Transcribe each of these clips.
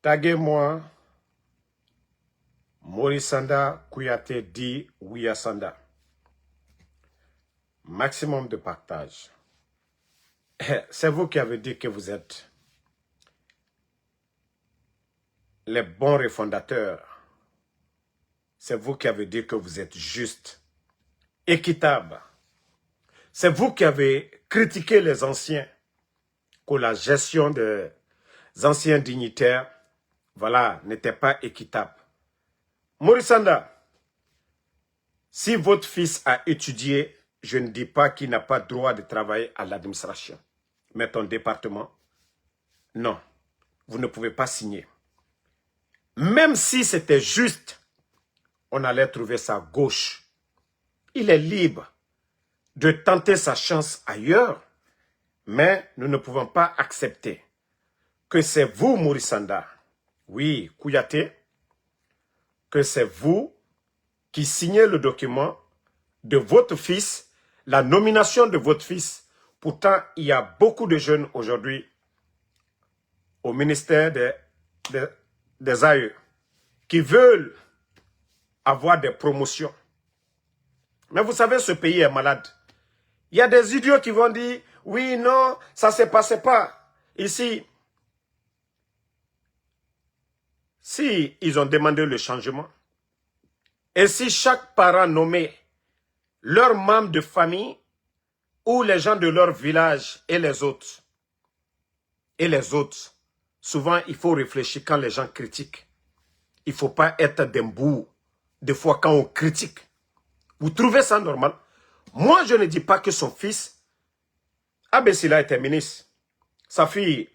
Taguez-moi Morisanda Kouyaté dit Wiyasanda. Maximum de partage. C'est vous qui avez dit que vous êtes les bons refondateurs. C'est vous qui avez dit que vous êtes juste, équitable. C'est vous qui avez critiqué les anciens, que la gestion des anciens dignitaires, voilà, n'était pas équitable. Morisanda, si votre fils a étudié, je ne dis pas qu'il n'a pas droit de travailler à l'administration. Mais ton département, non, vous ne pouvez pas signer. Même si c'était juste, on allait trouver sa gauche. Il est libre de tenter sa chance ailleurs, mais nous ne pouvons pas accepter que c'est vous, Morisanda, oui, Kouyaté, que c'est vous qui signez le document de votre fils, la nomination de votre fils. Pourtant, il y a beaucoup de jeunes aujourd'hui au ministère des AE qui veulent avoir des promotions. Mais vous savez, ce pays est malade. Il y a des idiots qui vont dire, oui, non, ça ne se passait pas. Ici, si ils ont demandé le changement, et si chaque parent nommait leurs membres de famille ou les gens de leur village et les autres, souvent il faut réfléchir quand les gens critiquent. Il ne faut pas être d'un bout. Des fois quand on critique, vous trouvez ça normal? Moi je ne dis pas que son fils, Abessila était ministre. Sa fille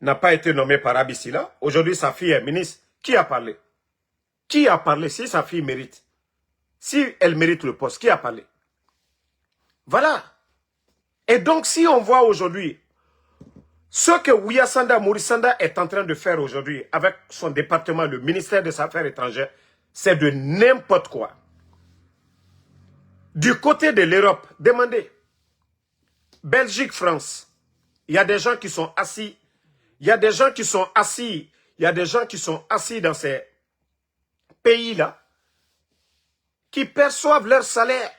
n'a pas été nommée par Abessila. Aujourd'hui sa fille est ministre. Qui a parlé? Qui a parlé si sa fille mérite? Si elle mérite le poste, qui a parlé? Voilà. Et donc, si on voit aujourd'hui ce que Wiyasanda Morisanda est en train de faire aujourd'hui avec son département, le ministère des Affaires étrangères, c'est de n'importe quoi. Du côté de l'Europe, demandez. Belgique, France, il y a des gens qui sont assis. Il y a des gens qui sont assis. Il y a des gens qui sont assis dans ces pays-là qui perçoivent leur salaire.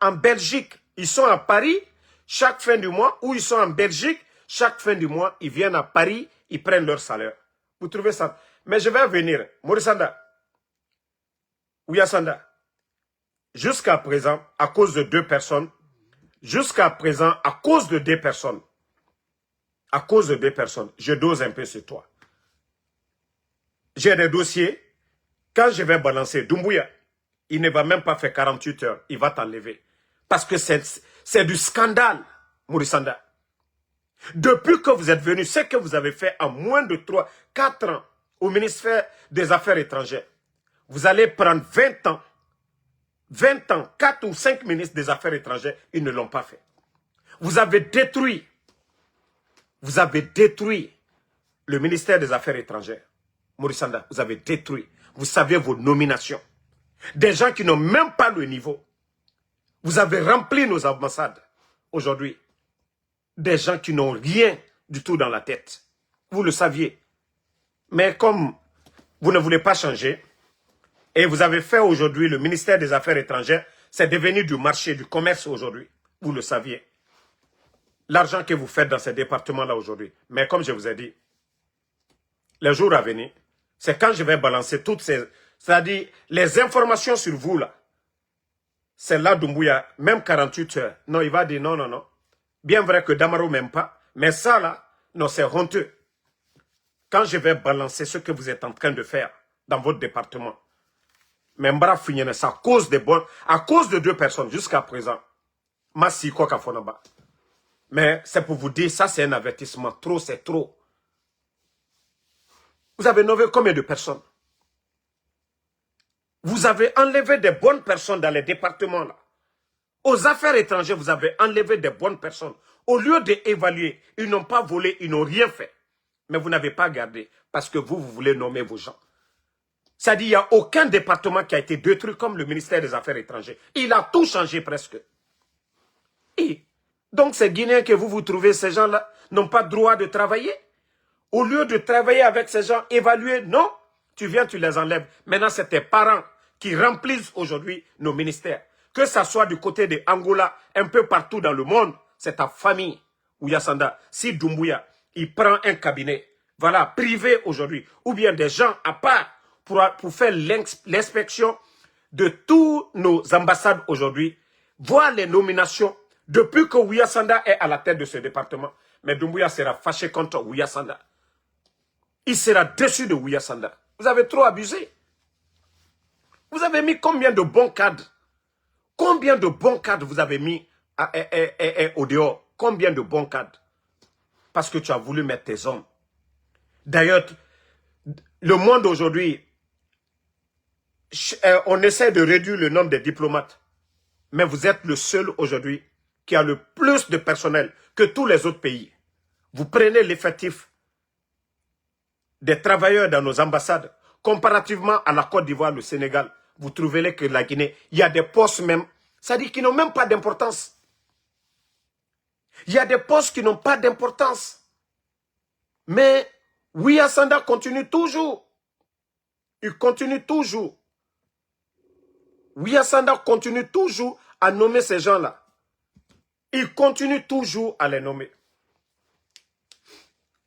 En Belgique, ils sont à Paris chaque fin du mois, ou ils sont en Belgique, chaque fin du mois, ils viennent à Paris, ils prennent leur salaire. Vous trouvez ça? Mais je vais venir. Morisanda, Wiyasanda, jusqu'à présent, à cause de deux personnes, jusqu'à présent, à cause de deux personnes, je dose un peu sur toi. J'ai des dossiers, quand je vais balancer Doumbouya, il ne va même pas faire 48 heures, il va t'enlever. Parce que c'est du scandale, Morisanda. Depuis que vous êtes venu, ce que vous avez fait en moins de 4 ans au ministère des Affaires étrangères, vous allez prendre 20 ans. 20 ans, 4 ou 5 ministres des Affaires étrangères, ils ne l'ont pas fait. Vous avez détruit le ministère des Affaires étrangères. Morisanda, vous avez détruit. Vous savez vos nominations. Des gens qui n'ont même pas le niveau. Vous avez rempli nos ambassades aujourd'hui. Des gens qui n'ont rien du tout dans la tête. Vous le saviez. Mais comme vous ne voulez pas changer, et vous avez fait aujourd'hui le ministère des Affaires étrangères, c'est devenu du marché, du commerce aujourd'hui. Vous le saviez. L'argent que vous faites dans ces départements-là aujourd'hui. Mais comme je vous ai dit, les jours à venir, c'est quand je vais balancer toutes ces... C'est-à-dire, les informations sur vous, là. C'est là Doumbouya, même 48 heures. Non, il va dire non, non, non. Bien vrai que Damaro m'aime pas. Mais ça, là, non, c'est honteux. Quand je vais balancer ce que vous êtes en train de faire dans votre département, mais Mbara Fignene, c'est à cause de deux personnes jusqu'à présent. Massi Koka Fonaba. Mais c'est pour vous dire, ça c'est un avertissement. Trop, c'est trop. Vous avez nommé combien de personnes? Vous avez enlevé des bonnes personnes dans les départements là. Aux affaires étrangères, vous avez enlevé des bonnes personnes. Au lieu d'évaluer, ils n'ont pas volé, ils n'ont rien fait. Mais vous n'avez pas gardé parce que vous voulez nommer vos gens. C'est-à-dire, il n'y a aucun département qui a été détruit comme le ministère des Affaires étrangères. Il a tout changé presque. Et donc, ces Guinéens que vous trouvez, ces gens-là, n'ont pas droit de travailler. Au lieu de travailler avec ces gens, évaluer, non, tu viens, tu les enlèves. Maintenant, c'est tes parents qui remplissent aujourd'hui nos ministères. Que ça soit du côté de Angola, un peu partout dans le monde, c'est ta famille, Ouyasanda. Si Doumbouya, il prend un cabinet, voilà, privé aujourd'hui, ou bien des gens à part pour faire l'inspection de tous nos ambassades aujourd'hui, voir les nominations depuis que Ouyasanda est à la tête de ce département. Mais Doumbouya sera fâché contre Ouyasanda. Il sera déçu de Ouyasanda. Vous avez trop abusé. Vous avez mis combien de bons cadres? Combien de bons cadres vous avez mis au dehors? Combien de bons cadres? Parce que tu as voulu mettre tes hommes. D'ailleurs, le monde aujourd'hui, on essaie de réduire le nombre de diplomates. Mais vous êtes le seul aujourd'hui qui a le plus de personnel que tous les autres pays. Vous prenez l'effectif des travailleurs dans nos ambassades, comparativement à la Côte d'Ivoire, le Sénégal, vous trouverez que la Guinée, il y a des postes même, c'est-à-dire qui n'ont même pas d'importance. Il y a des postes qui n'ont pas d'importance. Mais Ouyasanda continue toujours. Il continue toujours. Ouyasanda continue toujours à nommer ces gens-là. Il continue toujours à les nommer.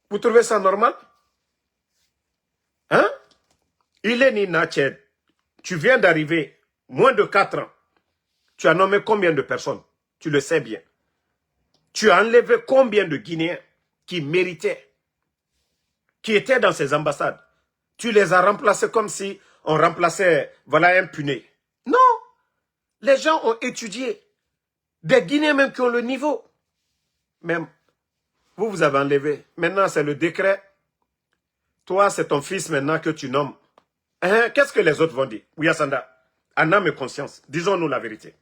Vous trouvez ça normal? Hein? Il est Ninachet. Tu viens d'arriver, moins de 4 ans. Tu as nommé combien de personnes? Tu le sais bien. Tu as enlevé combien de Guinéens qui méritaient, qui étaient dans ces ambassades? Tu les as remplacés comme si on remplaçait, voilà, un puné. Non! Les gens ont étudié. Des Guinéens même qui ont le niveau. Même, vous avez enlevé. Maintenant, c'est le décret. Toi, c'est ton fils maintenant que tu nommes. Hein? Qu'est-ce que les autres vont dire? Ouyasanda, en âme et conscience, disons-nous la vérité.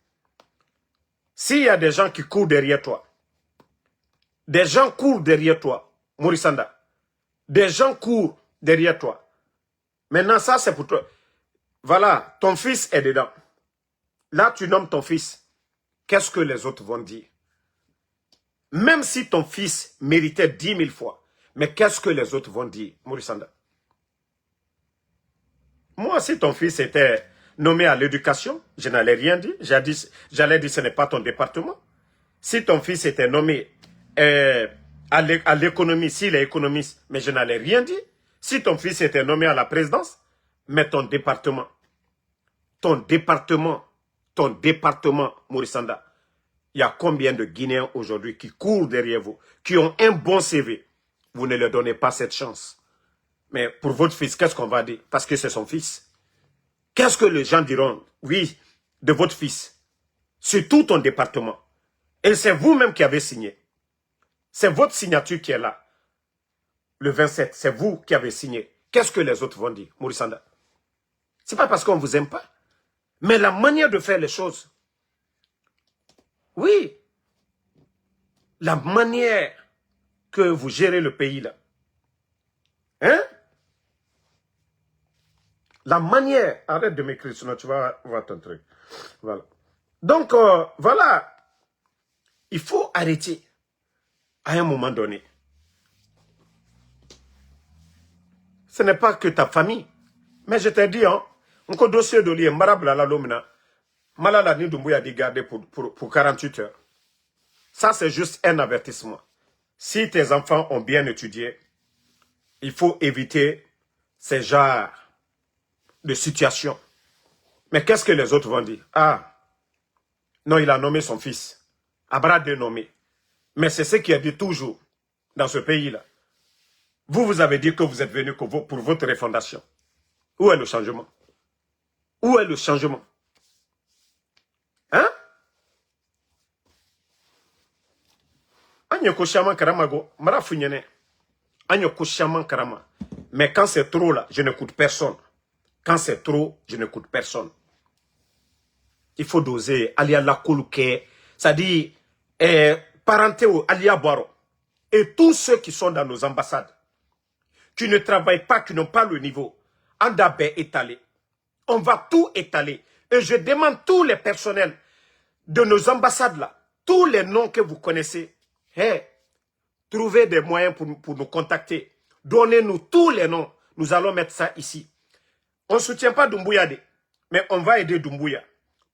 S'il y a des gens qui courent derrière toi, des gens courent derrière toi, Mourisanda, des gens courent derrière toi. Maintenant, ça, c'est pour toi. Voilà, ton fils est dedans. Là, tu nommes ton fils. Qu'est-ce que les autres vont dire? Même si ton fils méritait 10 000 fois, mais qu'est-ce que les autres vont dire, Mourisanda? Moi, si ton fils était nommé à l'éducation, je n'allais rien dire. J'allais dire ce n'est pas ton département. Si ton fils était nommé à l'économie, s'il est économiste, mais je n'allais rien dire. Si ton fils était nommé à la présidence, mais ton département, Mourisanda, il y a combien de Guinéens aujourd'hui qui courent derrière vous, qui ont un bon CV? Vous ne leur donnez pas cette chance. Mais pour votre fils, qu'est-ce qu'on va dire? Parce que c'est son fils. Qu'est-ce que les gens diront? Oui, de votre fils. C'est tout ton département. Et c'est vous-même qui avez signé. C'est votre signature qui est là. Le 27, c'est vous qui avez signé. Qu'est-ce que les autres vont dire, Mourisanda? Ce n'est pas parce qu'on ne vous aime pas. Mais la manière de faire les choses. Oui. La manière que vous gérez le pays là. Hein? La manière. Arrête de m'écrire, sinon tu vas voir ton truc. Voilà. Donc, voilà. Il faut arrêter à un moment donné. Ce n'est pas que ta famille. Mais je t'ai dit, hein, un dossier de lié, marabla la lomina, malala ni Doumbouya dit garder pour 48 heures. Ça, c'est juste un avertissement. Si tes enfants ont bien étudié, il faut éviter ces genres de situations. Mais qu'est-ce que les autres vont dire? Ah, non, il a nommé son fils. Abra de nommer. Mais c'est ce qui a dit toujours dans ce pays-là. Vous avez dit que vous êtes venu pour votre refondation. Où est le changement? Où est le changement? Hein? Agno Koshaman Karamago, Marafunyene. Agno Koshaman Karama. Mais quand c'est trop là, je n'écoute personne. Quand c'est trop, je n'écoute personne. Il faut doser. Alia Lakoluke, c'est-à-dire, Parenteo, Alia Baro. Et tous ceux qui sont dans nos ambassades, qui ne travaillent pas, qui n'ont pas le niveau, Andabé étalé. On va tout étaler. Et je demande tous les personnels de nos ambassades là, tous les noms que vous connaissez, hey, trouvez des moyens pour nous contacter, Donnez-nous tous les noms. Nous allons mettre ça ici. On ne soutient pas Doumbouya, mais on va aider Doumbouya.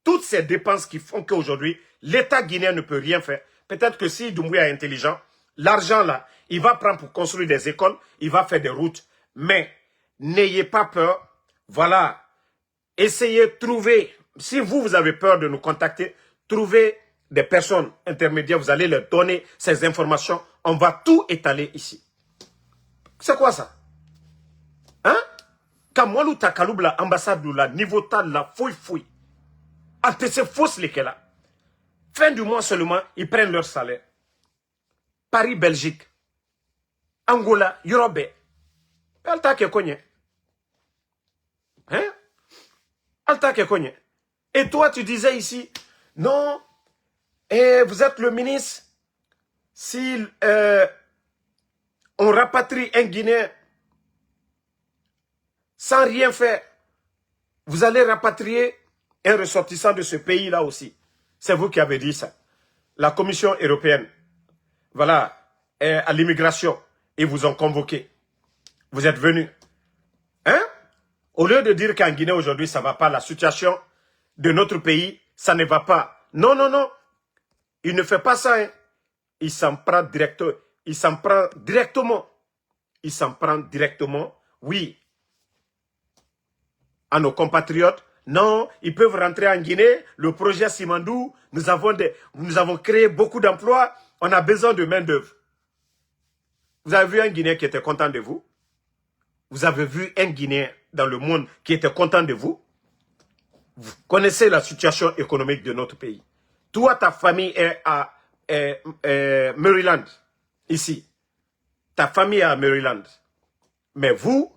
Toutes ces dépenses qui font qu'aujourd'hui, l'État guinéen ne peut rien faire. Peut-être que si Doumbouya est intelligent, l'argent là, il va prendre pour construire des écoles, il va faire des routes. Mais n'ayez pas peur. Voilà. Essayez de trouver, si vous avez peur de nous contacter, trouvez des personnes intermédiaires, vous allez leur donner ces informations. On va tout étaler ici. C'est quoi ça? Hein? Kamwalu Takaloubla, ambassade de la niveau tal la fouille. Ante se fausse lesquels là. Fin du mois seulement, ils prennent leur salaire. Paris, Belgique. Angola, Europe. Alta ke konye. Hein? Alta ke konye. Et toi, tu disais ici, non, vous êtes le ministre. Si on rapatrie un Guinéen sans rien faire, vous allez rapatrier un ressortissant de ce pays-là aussi. C'est vous qui avez dit ça. La Commission européenne, voilà, à l'immigration, ils vous ont convoqué. Vous êtes venus. Hein? Au lieu de dire qu'en Guinée aujourd'hui, ça ne va pas, la situation de notre pays, ça ne va pas. Non, non, non. Il ne fait pas ça. Hein. Il s'en prend directement. Il s'en prend directement. Il s'en prend directement, oui, à nos compatriotes. Non, ils peuvent rentrer en Guinée. Le projet Simandou, nous avons créé beaucoup d'emplois. On a besoin de main-d'œuvre. Vous avez vu un Guinéen qui était content de vous? Vous avez vu un Guinéen dans le monde qui était content de vous? Vous connaissez la situation économique de notre pays. Toi, ta famille est à Maryland, ici. Ta famille est à Maryland. Mais vous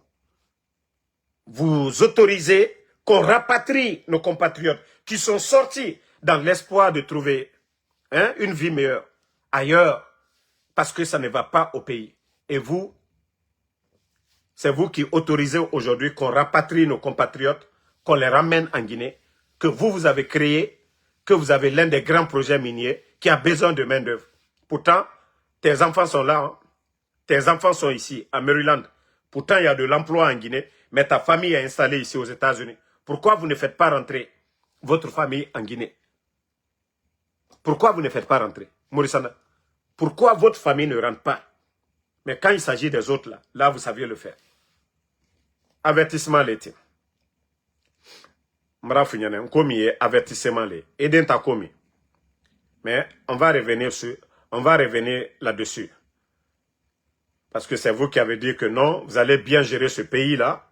autorisez qu'on rapatrie nos compatriotes qui sont sortis dans l'espoir de trouver une vie meilleure ailleurs, parce que ça ne va pas au pays. Et vous, c'est vous qui autorisez aujourd'hui qu'on rapatrie nos compatriotes, qu'on les ramène en Guinée, que vous avez créé, que vous avez l'un des grands projets miniers qui a besoin de main-d'œuvre. Pourtant, tes enfants sont là, hein? Tes enfants sont ici, à Maryland. Pourtant, il y a de l'emploi en Guinée, mais ta famille est installée ici aux États-Unis. Pourquoi vous ne faites pas rentrer votre famille en Guinée? Pourquoi vous ne faites pas rentrer, Morissana? Pourquoi votre famille ne rentre pas? Mais quand il s'agit des autres, là, vous saviez le faire. Avertissement l'été. M'rafinyane, nkomi avertissement les. Eden ta komi. Mais on va revenir là-dessus. Parce que c'est vous qui avez dit que non, vous allez bien gérer ce pays-là.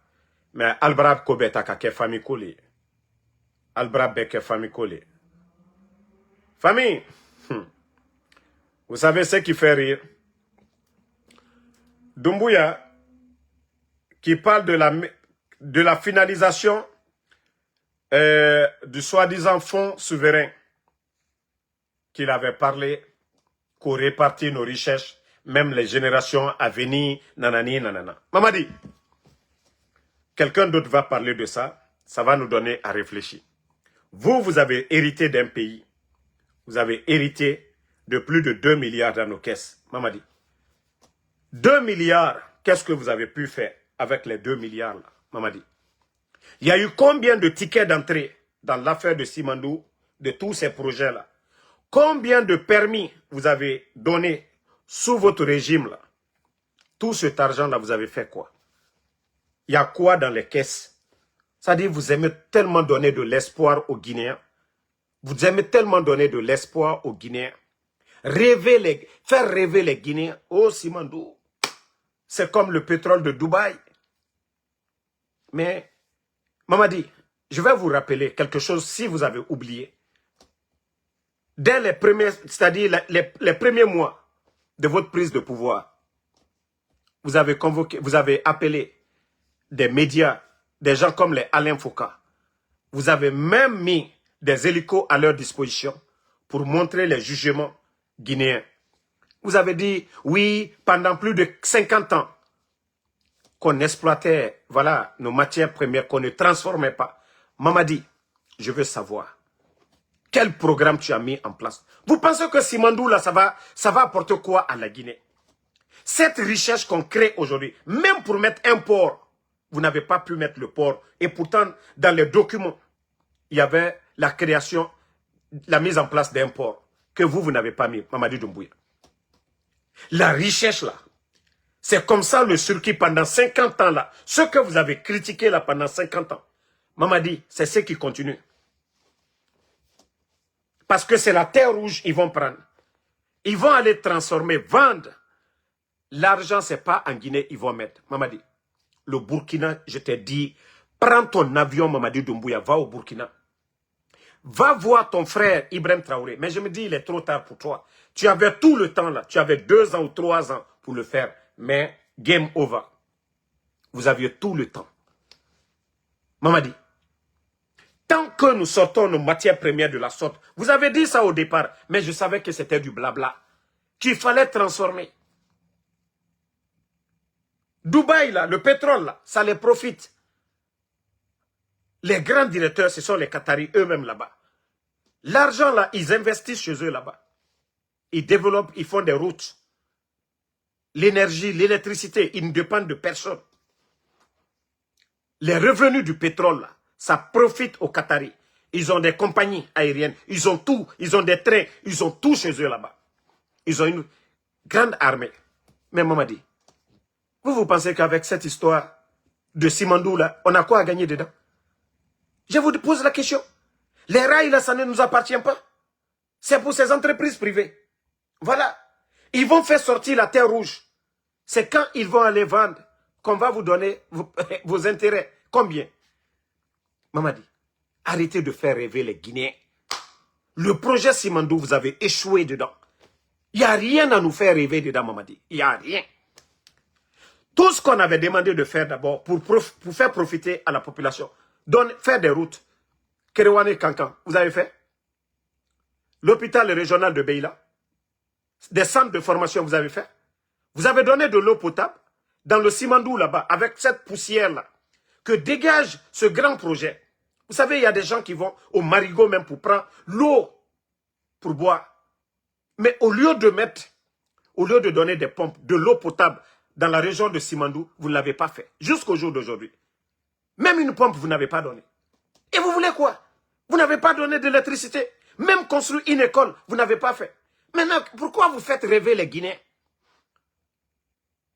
Mais Albrab Kobeta kake famille collée. Albrab beke famille collée. Famille, vous savez ce qui fait rire? Doumbouya, qui parle de la finalisation du soi-disant fonds souverain, qu'il avait parlé, qu'on répartit nos richesses, même les générations à venir, nanani, nanana. Mamadi, quelqu'un d'autre va parler de ça, ça va nous donner à réfléchir. Vous avez hérité d'un pays, vous avez hérité de plus de 2 milliards dans nos caisses. Mamadi, 2 milliards, qu'est-ce que vous avez pu faire avec les 2 milliards là, Mamadi? Il y a eu combien de tickets d'entrée dans l'affaire de Simandou, de tous ces projets-là? Combien de permis vous avez donné sous votre régime là? Tout cet argent-là, vous avez fait quoi? Il y a quoi dans les caisses? C'est-à-dire, vous aimez tellement donner de l'espoir aux Guinéens. Vous aimez tellement donner de l'espoir aux Guinéens. Faire rêver les Guinéens. Oh, Simandou, c'est comme le pétrole de Dubaï. Mais, Mamadi, je vais vous rappeler quelque chose si vous avez oublié. Dès les premiers, c'est-à-dire les premiers mois de votre prise de pouvoir, vous avez convoqué, vous avez appelé des médias, des gens comme les Alain Foucault. Vous avez même mis des hélicos à leur disposition pour montrer les jugements guinéens. Vous avez dit, oui, pendant plus de 50 ans, qu'on exploitait, voilà, nos matières premières, qu'on ne transformait pas. Mamadi, je veux savoir, quel programme tu as mis en place? Vous pensez que Simandou, là, ça va apporter quoi à la Guinée? Cette richesse qu'on crée aujourd'hui, même pour mettre un port, vous n'avez pas pu mettre le port. Et pourtant, dans les documents, il y avait la création, la mise en place d'un port que vous n'avez pas mis, Mamadi Doumbouya. La richesse là, c'est comme ça le circuit pendant 50 ans là. Ce que vous avez critiqué là pendant 50 ans, Mamadi, c'est ce qui continue. Parce que c'est la terre rouge ils vont prendre. Ils vont aller transformer, vendre. L'argent, c'est pas en Guinée, ils vont mettre. Mamadi, le Burkina, je t'ai dit, prends ton avion, Mamadi Doumbouya, va au Burkina. Va voir ton frère Ibrahim Traoré. Mais je me dis, il est trop tard pour toi. Tu avais tout le temps là. Tu avais 2 ans ou 3 ans pour le faire. Mais game over. Vous aviez tout le temps. Mamadi, tant que nous sortons nos matières premières de la sorte, vous avez dit ça au départ, mais je savais que c'était du blabla, qu'il fallait transformer. Dubaï, là, le pétrole, là, ça les profite. Les grands directeurs, ce sont les Qataris eux-mêmes là-bas. L'argent, là, ils investissent chez eux là-bas. Ils développent, ils font des routes. L'énergie, l'électricité, ils ne dépendent de personne. Les revenus du pétrole, là, ça profite aux Qataris. Ils ont des compagnies aériennes, ils ont tout, ils ont des trains, ils ont tout chez eux là-bas. Ils ont une grande armée. Mais Mamadi, vous pensez qu'avec cette histoire de Simandou là, on a quoi à gagner dedans? Je vous pose la question. Les rails là, ça ne nous appartient pas. C'est pour ces entreprises privées. Voilà. Ils vont faire sortir la terre rouge. C'est quand ils vont aller vendre qu'on va vous donner vos intérêts. Combien? Mamadi, arrêtez de faire rêver les Guinéens. Le projet Simandou, vous avez échoué dedans. Il n'y a rien à nous faire rêver dedans, Mamadi. Il n'y a rien. Tout ce qu'on avait demandé de faire d'abord pour faire profiter à la population, faire des routes, Kerewane Kankan, vous avez fait? L'hôpital régional de Beila, des centres de formation, vous avez fait? Vous avez donné de l'eau potable dans le Simandou là-bas, avec cette poussière-là, que dégage ce grand projet. Vous savez, il y a des gens qui vont au Marigot même pour prendre l'eau pour boire. Mais au lieu de donner des pompes, de l'eau potable dans la région de Simandou, vous ne l'avez pas fait. Jusqu'au jour d'aujourd'hui. Même une pompe, vous n'avez pas donné. Et vous voulez quoi? Vous n'avez pas donné d'électricité. Même construire une école, vous n'avez pas fait. Maintenant, pourquoi vous faites rêver les Guinéens?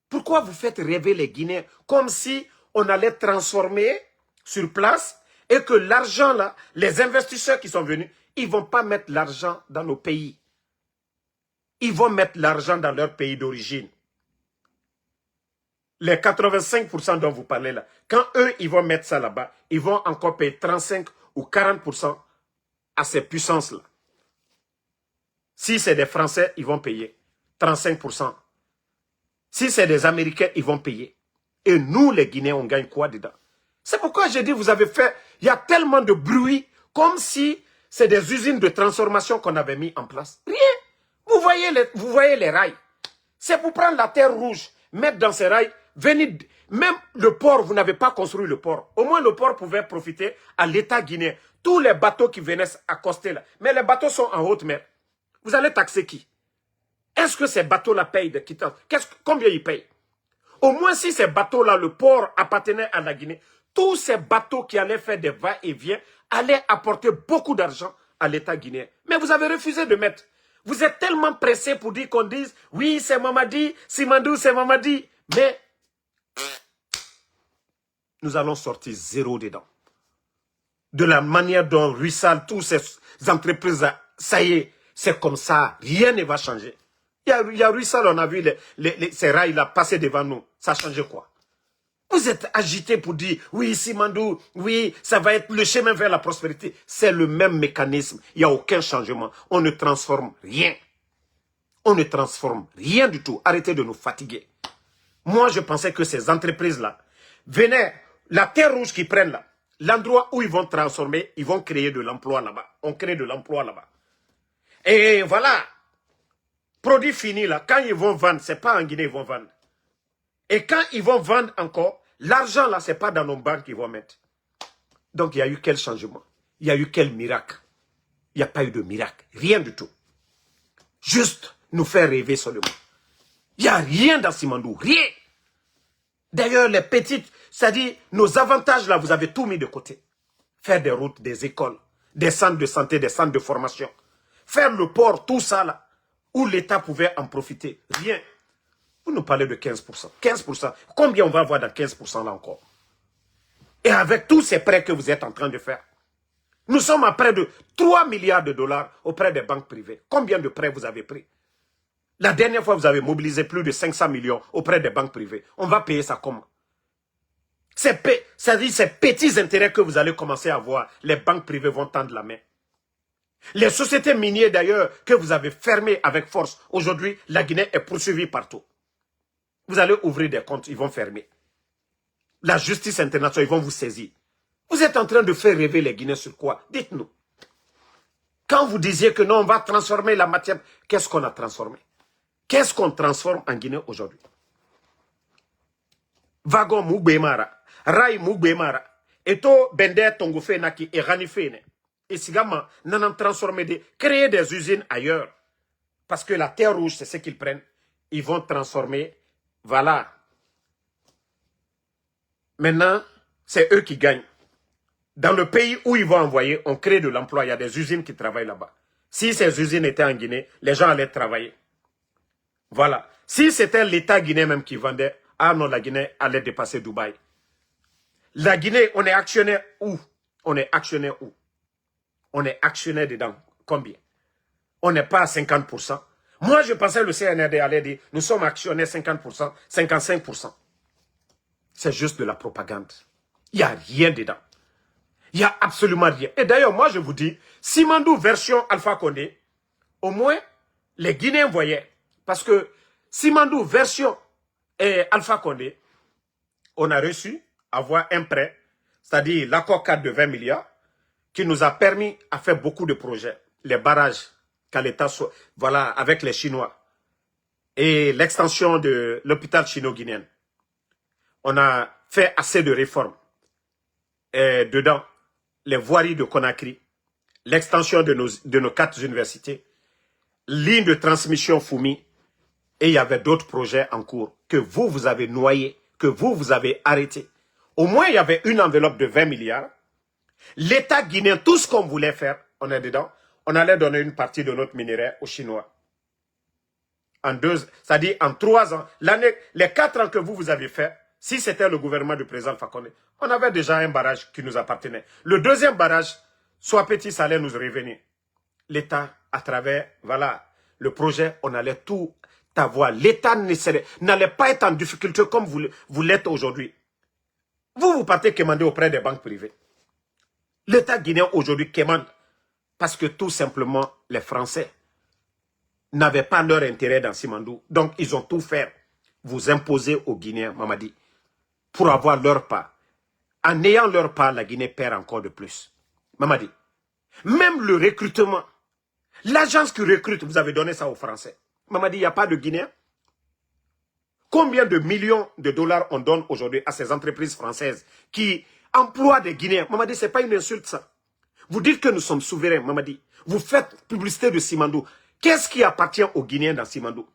Pourquoi vous faites rêver les Guinéens comme si on allait transformer sur place et que l'argent là, les investisseurs qui sont venus, ils ne vont pas mettre l'argent dans nos pays. Ils vont mettre l'argent dans leur pays d'origine. Les 85% dont vous parlez là, quand eux, ils vont mettre ça là-bas, ils vont encore payer 35 ou 40% à ces puissances-là. Si c'est des Français, ils vont payer 35%. Si c'est des Américains, ils vont payer. Et nous, les Guinéens, on gagne quoi dedans? C'est pourquoi j'ai dit, vous avez fait, il y a tellement de bruit, comme si c'est des usines de transformation qu'on avait mis en place. Rien. Vous voyez les rails. C'est pour prendre la terre rouge, mettre dans ces rails, venir, même le port, vous n'avez pas construit le port. Au moins, le port pouvait profiter à l'État guinéen. Tous les bateaux qui venaient accoster là. Mais les bateaux sont en haute mer. Vous allez taxer qui? Est-ce que ces bateaux-là payent des quittances? Combien ils payent? Au moins, si ces bateaux-là, le port appartenait à la Guinée, tous ces bateaux qui allaient faire des va-et-vient allaient apporter beaucoup d'argent à l'État guinéen. Mais vous avez refusé de mettre. Vous êtes tellement pressé pour dire qu'on dise, oui, c'est Mamadi, Simandou, c'est Mamadi. Mais nous allons sortir zéro dedans. De la manière dont ruissellent toutes ces entreprises-là, ça y est, c'est comme ça, rien ne va changer. Il y a ruissell, on a vu ces rails-là passer devant nous. Ça a changé quoi? Vous êtes agité pour dire, oui, Simandou, oui, ça va être le chemin vers la prospérité. C'est le même mécanisme. Il n'y a aucun changement. On ne transforme rien. On ne transforme rien du tout. Arrêtez de nous fatiguer. Moi, je pensais que ces entreprises-là venaient, la terre rouge qu'ils prennent là, l'endroit où ils vont transformer, ils vont créer de l'emploi là-bas. On crée de l'emploi là-bas. Et voilà. Produit fini là, quand ils vont vendre, ce n'est pas en Guinée ils vont vendre. Et quand ils vont vendre encore, l'argent là, ce n'est pas dans nos banques qu'ils vont mettre. Donc il y a eu quel changement? Il y a eu quel miracle? Il n'y a pas eu de miracle. Rien du tout. Juste nous faire rêver seulement. Il n'y a rien dans Simandou, rien. D'ailleurs, les petites, c'est-à-dire nos avantages là, vous avez tout mis de côté. Faire des routes, des écoles, des centres de santé, des centres de formation. Faire le port, tout ça là, où l'État pouvait en profiter. Rien. Vous nous parlez de 15%. 15%. Combien on va avoir dans 15% là encore? Et avec tous ces prêts que vous êtes en train de faire. Nous sommes à près de 3 milliards de dollars auprès des banques privées. Combien de prêts vous avez pris? La dernière fois, vous avez mobilisé plus de 500 millions auprès des banques privées. On va payer ça comment? C'est-à-dire ces petits intérêts que vous allez commencer à avoir, les banques privées vont tendre la main. Les sociétés minières d'ailleurs que vous avez fermées avec force, aujourd'hui, la Guinée est poursuivie partout. Vous allez ouvrir des comptes, ils vont fermer. La justice internationale, ils vont vous saisir. Vous êtes en train de faire rêver les Guinéens sur quoi? Dites-nous. Quand vous disiez que non, on va transformer la matière, qu'est-ce qu'on a transformé? Qu'est-ce qu'on transforme en Guinée aujourd'hui? Wagon Moubemara, Rai Moubemara, Eto Bender Tongofe Naki et Ranifene. Et Sigama, n'en transformer créer des usines ailleurs. Parce que la terre rouge, c'est ce qu'ils prennent. Ils vont transformer. Voilà. Maintenant, c'est eux qui gagnent. Dans le pays où ils vont envoyer, on crée de l'emploi. Il y a des usines qui travaillent là-bas. Si ces usines étaient en Guinée, les gens allaient travailler. Voilà. Si c'était l'État guinéen même qui vendait, ah non, la Guinée allait dépasser Dubaï. La Guinée, on est actionnaire où? On est actionnaire où? On est actionnaire dedans. Combien? On n'est pas à 50%. Moi, je pensais que le CNRD allait dire, nous sommes actionnaires 50%, 55%. C'est juste de la propagande. Il n'y a rien dedans. Il n'y a absolument rien. Et d'ailleurs, moi, je vous dis, Simandou version Alpha Condé, au moins, les Guinéens voyaient. Parce que Simandou version Alpha Condé, on a reçu avoir un prêt, c'est-à-dire l'accord cadre de 20 milliards, qui nous a permis à faire beaucoup de projets. Les barrages, qu'à l'État soit, voilà, avec les Chinois. Et l'extension de l'hôpital chino-guinéen. On a fait assez de réformes. Et dedans, les voiries de Conakry, l'extension de nos 4 universités, ligne de transmission Foumi, et il y avait d'autres projets en cours que vous avez noyés, que vous avez arrêtés. Au moins, il y avait une enveloppe de 20 milliards. L'État guinéen, tout ce qu'on voulait faire, on est dedans, on allait donner une partie de notre minerai aux Chinois. C'est-à-dire en 3 ans, les 4 ans que vous avez fait, si c'était le gouvernement du président Fakonde, on avait déjà un barrage qui nous appartenait. Le deuxième barrage, soit petit, ça allait nous revenir. L'État, à travers, voilà, le projet, on allait tout avoir. L'État n'allait pas être en difficulté comme vous l'êtes aujourd'hui. Vous partez quémander auprès des banques privées. L'État guinéen aujourd'hui quémande parce que tout simplement, les Français n'avaient pas leur intérêt dans Simandou. Donc, ils ont tout fait. Vous imposer aux Guinéens, Mamadi, pour avoir leur part. En ayant leur part, la Guinée perd encore de plus. Mamadi, même le recrutement, l'agence qui recrute, vous avez donné ça aux Français. Mamadi, il n'y a pas de Guinéens. Combien de millions de dollars on donne aujourd'hui à ces entreprises françaises qui emploient des Guinéens? Mamadi, ce n'est pas une insulte ça. Vous dites que nous sommes souverains, Mamadi. Vous faites publicité de Simandou. Qu'est-ce qui appartient aux Guinéens dans Simandou?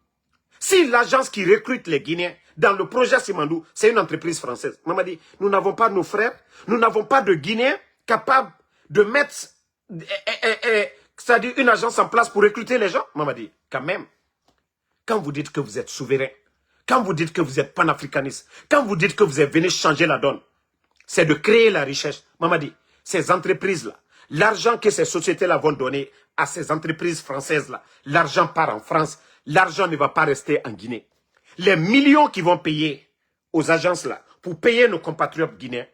Si l'agence qui recrute les Guinéens dans le projet Simandou, c'est une entreprise française. Mamadi, nous n'avons pas nos frères, nous n'avons pas de Guinéens capables de mettre c'est-à-dire une agence en place pour recruter les gens. Mamadi, quand même, quand vous dites que vous êtes souverain, quand vous dites que vous êtes panafricaniste, quand vous dites que vous êtes venu changer la donne, c'est de créer la richesse. Mamadi, ces entreprises-là, l'argent que ces sociétés-là vont donner à ces entreprises françaises-là, l'argent part en France, l'argent ne va pas rester en Guinée. Les millions qui vont payer aux agences-là pour payer nos compatriotes guinéens,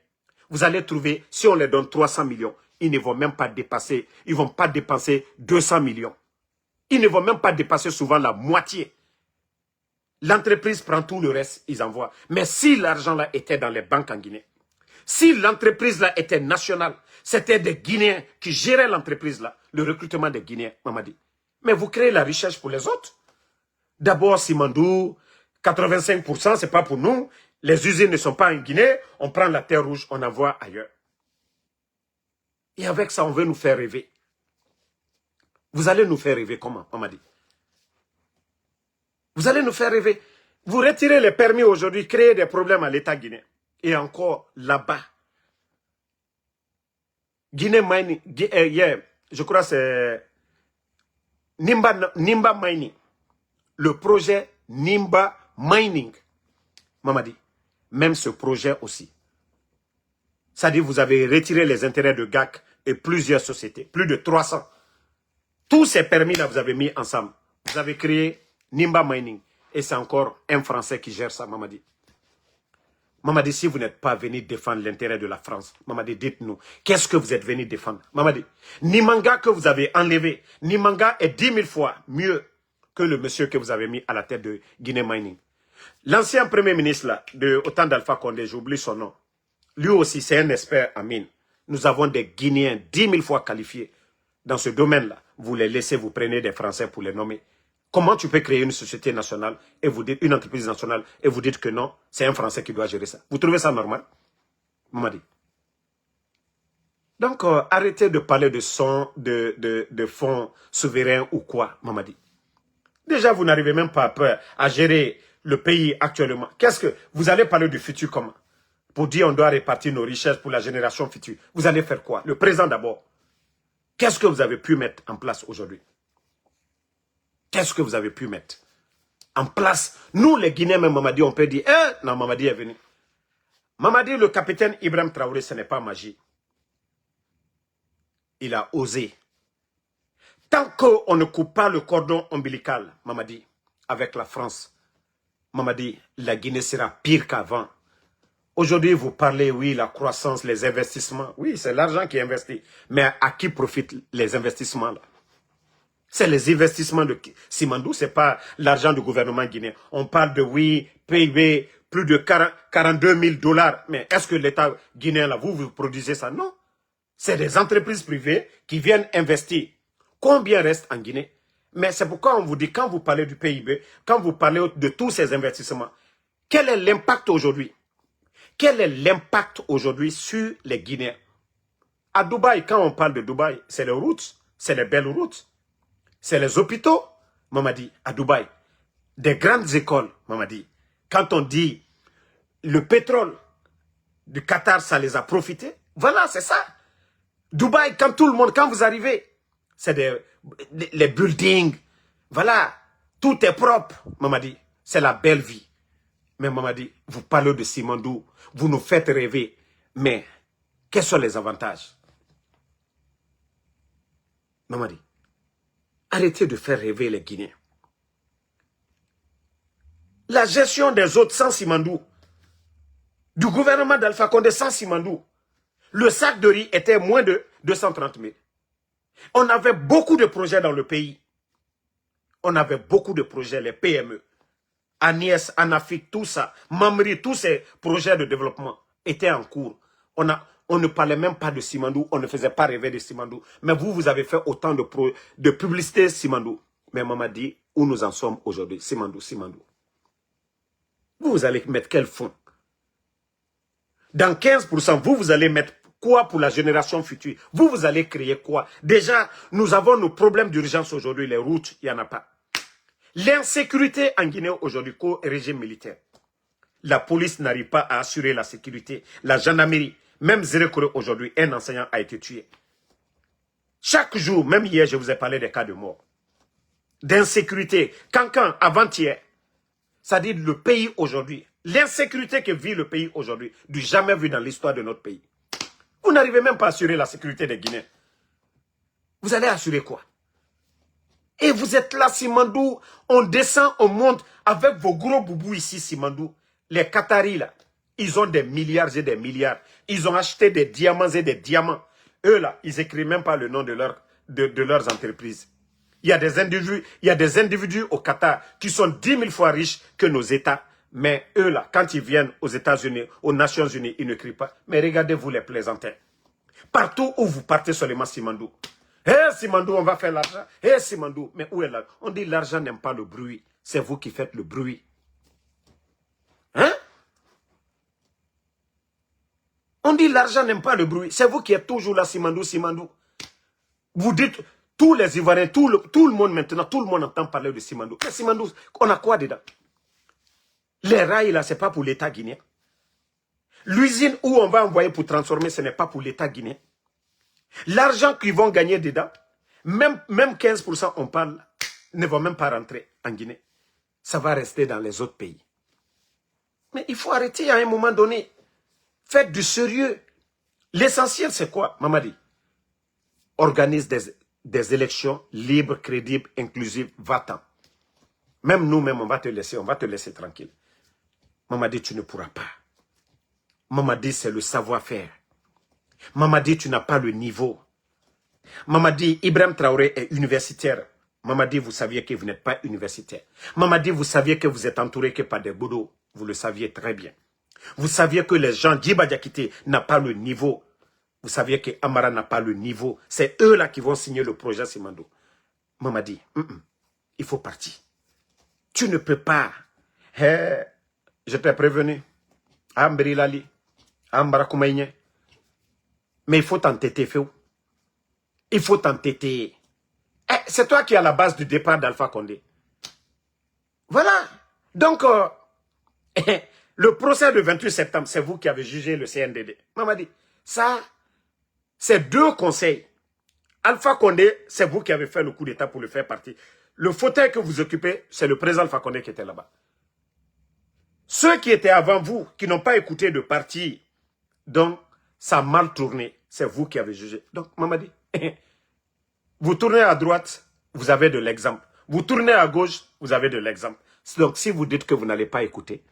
vous allez trouver, si on les donne 300 millions, ils ne vont même pas dépasser, ils ne vont pas dépenser 200 millions. Ils ne vont même pas dépasser souvent la moitié. L'entreprise prend tout le reste, ils envoient. Mais si l'argent-là était dans les banques en Guinée, si l'entreprise-là était nationale, c'était des Guinéens qui géraient l'entreprise-là, le recrutement des Guinéens, Mamadi. Mais vous créez la richesse pour les autres. D'abord, Simandou, 85%, ce n'est pas pour nous. Les usines ne sont pas en Guinée. On prend la terre rouge, on envoie ailleurs. Et avec ça, on veut nous faire rêver. Vous allez nous faire rêver comment, Mamadi? Vous allez nous faire rêver. Vous retirez les permis aujourd'hui, créez des problèmes à l'État guinéen. Et encore là-bas. Guinée Mining, je crois que c'est Nimba Mining. Le projet Nimba Mining. Mamadi, même ce projet aussi. C'est-à-dire vous avez retiré les intérêts de GAC et plusieurs sociétés, plus de 300. Tous ces permis-là, vous avez mis ensemble. Vous avez créé Nimba Mining. Et c'est encore un Français qui gère ça, Mamadi. Mamadi, si vous n'êtes pas venu défendre l'intérêt de la France, Mamadi, dites-nous, qu'est-ce que vous êtes venu défendre? Mamadi, Nimanga que vous avez enlevé, Nimanga est 10 000 fois mieux que le monsieur que vous avez mis à la tête de Guinée Mining. L'ancien premier ministre là, au temps d'Alpha Condé, j'oublie son nom, lui aussi c'est un expert en mine. Nous avons des Guinéens 10 000 fois qualifiés dans ce domaine-là. Vous les laissez, vous prenez des Français pour les nommer. Comment tu peux créer une société nationale et vous dites une entreprise nationale et vous dites que non, c'est un Français qui doit gérer ça? Vous trouvez ça normal? Mamadi. Donc, arrêtez de parler de fonds souverains ou quoi, Mamadi. Déjà, vous n'arrivez même pas à gérer le pays actuellement. Qu'est-ce que vous allez parler du futur comment? Pour dire on doit répartir nos richesses pour la génération future. Vous allez faire quoi? Le présent d'abord. Qu'est-ce que vous avez pu mettre en place aujourd'hui? Qu'est-ce que vous avez pu mettre en place? Nous, les Guinéens, même Mamadi, on peut dire, non, Mamadi est venu. Mamadi, le capitaine Ibrahim Traoré, ce n'est pas magie. Il a osé. Tant qu'on ne coupe pas le cordon ombilical, Mamadi, avec la France, Mamadi, la Guinée sera pire qu'avant. Aujourd'hui, vous parlez, oui, la croissance, les investissements. Oui, c'est l'argent qui est investi. Mais à qui profitent les investissements là? C'est les investissements de Simandou, ce n'est pas l'argent du gouvernement guinéen. On parle de, oui, PIB, plus de 42 000 $. Mais est-ce que l'État guinéen, là, vous produisez ça? Non. C'est des entreprises privées qui viennent investir. Combien reste en Guinée? Mais c'est pourquoi on vous dit, quand vous parlez du PIB, quand vous parlez de tous ces investissements, quel est l'impact aujourd'hui? Quel est l'impact aujourd'hui sur les Guinéens? À Dubaï, quand on parle de Dubaï, c'est les routes, c'est les belles routes. C'est les hôpitaux, Mamadi, à Dubaï. Des grandes écoles, Mamadi. Quand on dit le pétrole du Qatar, ça les a profités. Voilà, c'est ça. Dubaï, quand vous arrivez, c'est les buildings. Voilà, tout est propre, Mamadi. C'est la belle vie. Mais Mamadi, vous parlez de Simandou, vous nous faites rêver. Mais, quels sont les avantages? Mamadi, arrêtez de faire rêver les Guinéens. La gestion des autres sans Simandou, du gouvernement d'Alpha Condé sans Simandou, le sac de riz était moins de 230 000. On avait beaucoup de projets dans le pays. On avait beaucoup de projets, les PME. Agnès, Anafik, tout ça, Mamri, tous ces projets de développement étaient en cours. On ne parlait même pas de Simandou, on ne faisait pas rêver de Simandou. Mais vous avez fait autant de publicité Simandou. Mais maman dit, où nous en sommes aujourd'hui? Simandou. Vous allez mettre quel fonds? Dans 15%, vous allez mettre quoi pour la génération future? Vous allez créer quoi? Déjà, nous avons nos problèmes d'urgence aujourd'hui, les routes, il n'y en a pas. L'insécurité en Guinée aujourd'hui, régime militaire. La police n'arrive pas à assurer la sécurité. La gendarmerie, même Zérekore aujourd'hui, un enseignant a été tué. Chaque jour, même hier, je vous ai parlé des cas de mort. D'insécurité. Cancan, avant-hier. Ça dit le pays aujourd'hui. L'insécurité que vit le pays aujourd'hui, du jamais vu dans l'histoire de notre pays. Vous n'arrivez même pas à assurer la sécurité des Guinéens. Vous allez assurer quoi? Et vous êtes là, Simandou, on descend, on monte avec vos gros boubous ici, Simandou. Les Qataris, là, ils ont des milliards et des milliards. Ils ont acheté des diamants et des diamants. Eux, là, ils n'écrivent même pas le nom de leurs entreprises. Il y a des individus au Qatar qui sont 10 000 fois riches que nos États. Mais eux, là, quand ils viennent aux États-Unis, aux Nations Unies, ils ne crient pas. Mais regardez-vous les plaisantins. Partout où vous partez seulement, Simandou. Simandou, on va faire l'argent. Simandou, mais où est l'argent? On dit l'argent n'aime pas le bruit. C'est vous qui faites le bruit. Hein? On dit l'argent n'aime pas le bruit. C'est vous qui êtes toujours là, Simandou. Vous dites, tous les Ivoiriens, tout le monde maintenant, tout le monde entend parler de Simandou. Mais Simandou, on a quoi dedans? Les rails, là, ce n'est pas pour l'État guinéen. L'usine où on va envoyer pour transformer, ce n'est pas pour l'État guinéen. L'argent qu'ils vont gagner dedans, même 15%, on parle, ne va même pas rentrer en Guinée. Ça va rester dans les autres pays. Mais il faut arrêter à un moment donné. Faites du sérieux. L'essentiel, c'est quoi, Mamadi? Organise des élections libres, crédibles, inclusives, va-t'en. Même nous-mêmes, on va te laisser tranquille. Mamadi, tu ne pourras pas. Mamadi, c'est le savoir-faire. Mamadi, tu n'as pas le niveau. Mamadi, Ibrahim Traoré est universitaire. Mamadi, vous saviez que vous n'êtes pas universitaire. Mamadi, vous saviez que vous êtes entouré que par des boulots. Vous le saviez très bien. Vous saviez que les gens, Djiba Diakité n'a pas le niveau. Vous saviez que Amara n'a pas le niveau. C'est eux là qui vont signer le projet Simando. Mamadi, il faut partir. Tu ne peux pas. Hey, je t'ai prévenu. Ambri Lali, Ambara Koumaïne. Mais il faut t'entêter, Féou. Il faut t'entêter. C'est toi qui es à la base du départ d'Alpha Condé. Voilà. Donc, le procès du 28 septembre, c'est vous qui avez jugé le CNDD. Mamadi, ça, c'est deux conseils. Alpha Condé, c'est vous qui avez fait le coup d'État pour le faire partir. Le fauteuil que vous occupez, c'est le président Alpha Condé qui était là-bas. Ceux qui étaient avant vous, qui n'ont pas écouté de parti, donc ça a mal tourné. C'est vous qui avez jugé. Donc, Mamadi, vous tournez à droite, vous avez de l'exemple. Vous tournez à gauche, vous avez de l'exemple. Donc, si vous dites que vous n'allez pas écouter,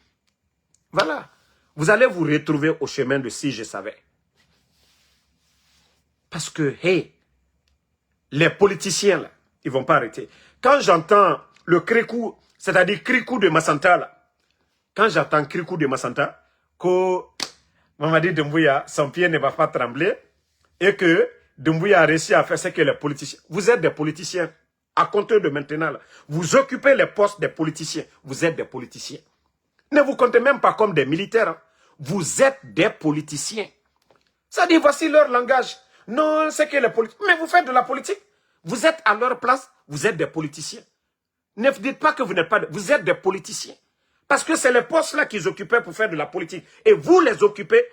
voilà. Vous allez vous retrouver au chemin de si je savais. Parce que, hey, les politiciens, là, ils ne vont pas arrêter. Quand j'entends le Krikou, c'est-à-dire Krikou de Massanta, là, quand j'entends Krikou de Massanta, que Mamadi Doumbouya, son pied ne va pas trembler, et que Doumbouya a réussi à faire ce que les politiciens... Vous êtes des politiciens. À compter de maintenant, là, vous occupez les postes des politiciens. Vous êtes des politiciens. Ne vous comptez même pas comme des militaires. Hein. Vous êtes des politiciens. Ça dit, voici leur langage. Non, c'est que les politiciens... Mais vous faites de la politique. Vous êtes à leur place, vous êtes des politiciens. Ne dites pas que vous n'êtes pas... Vous êtes des politiciens. Parce que c'est les postes-là qu'ils occupaient pour faire de la politique. Et vous les occupez,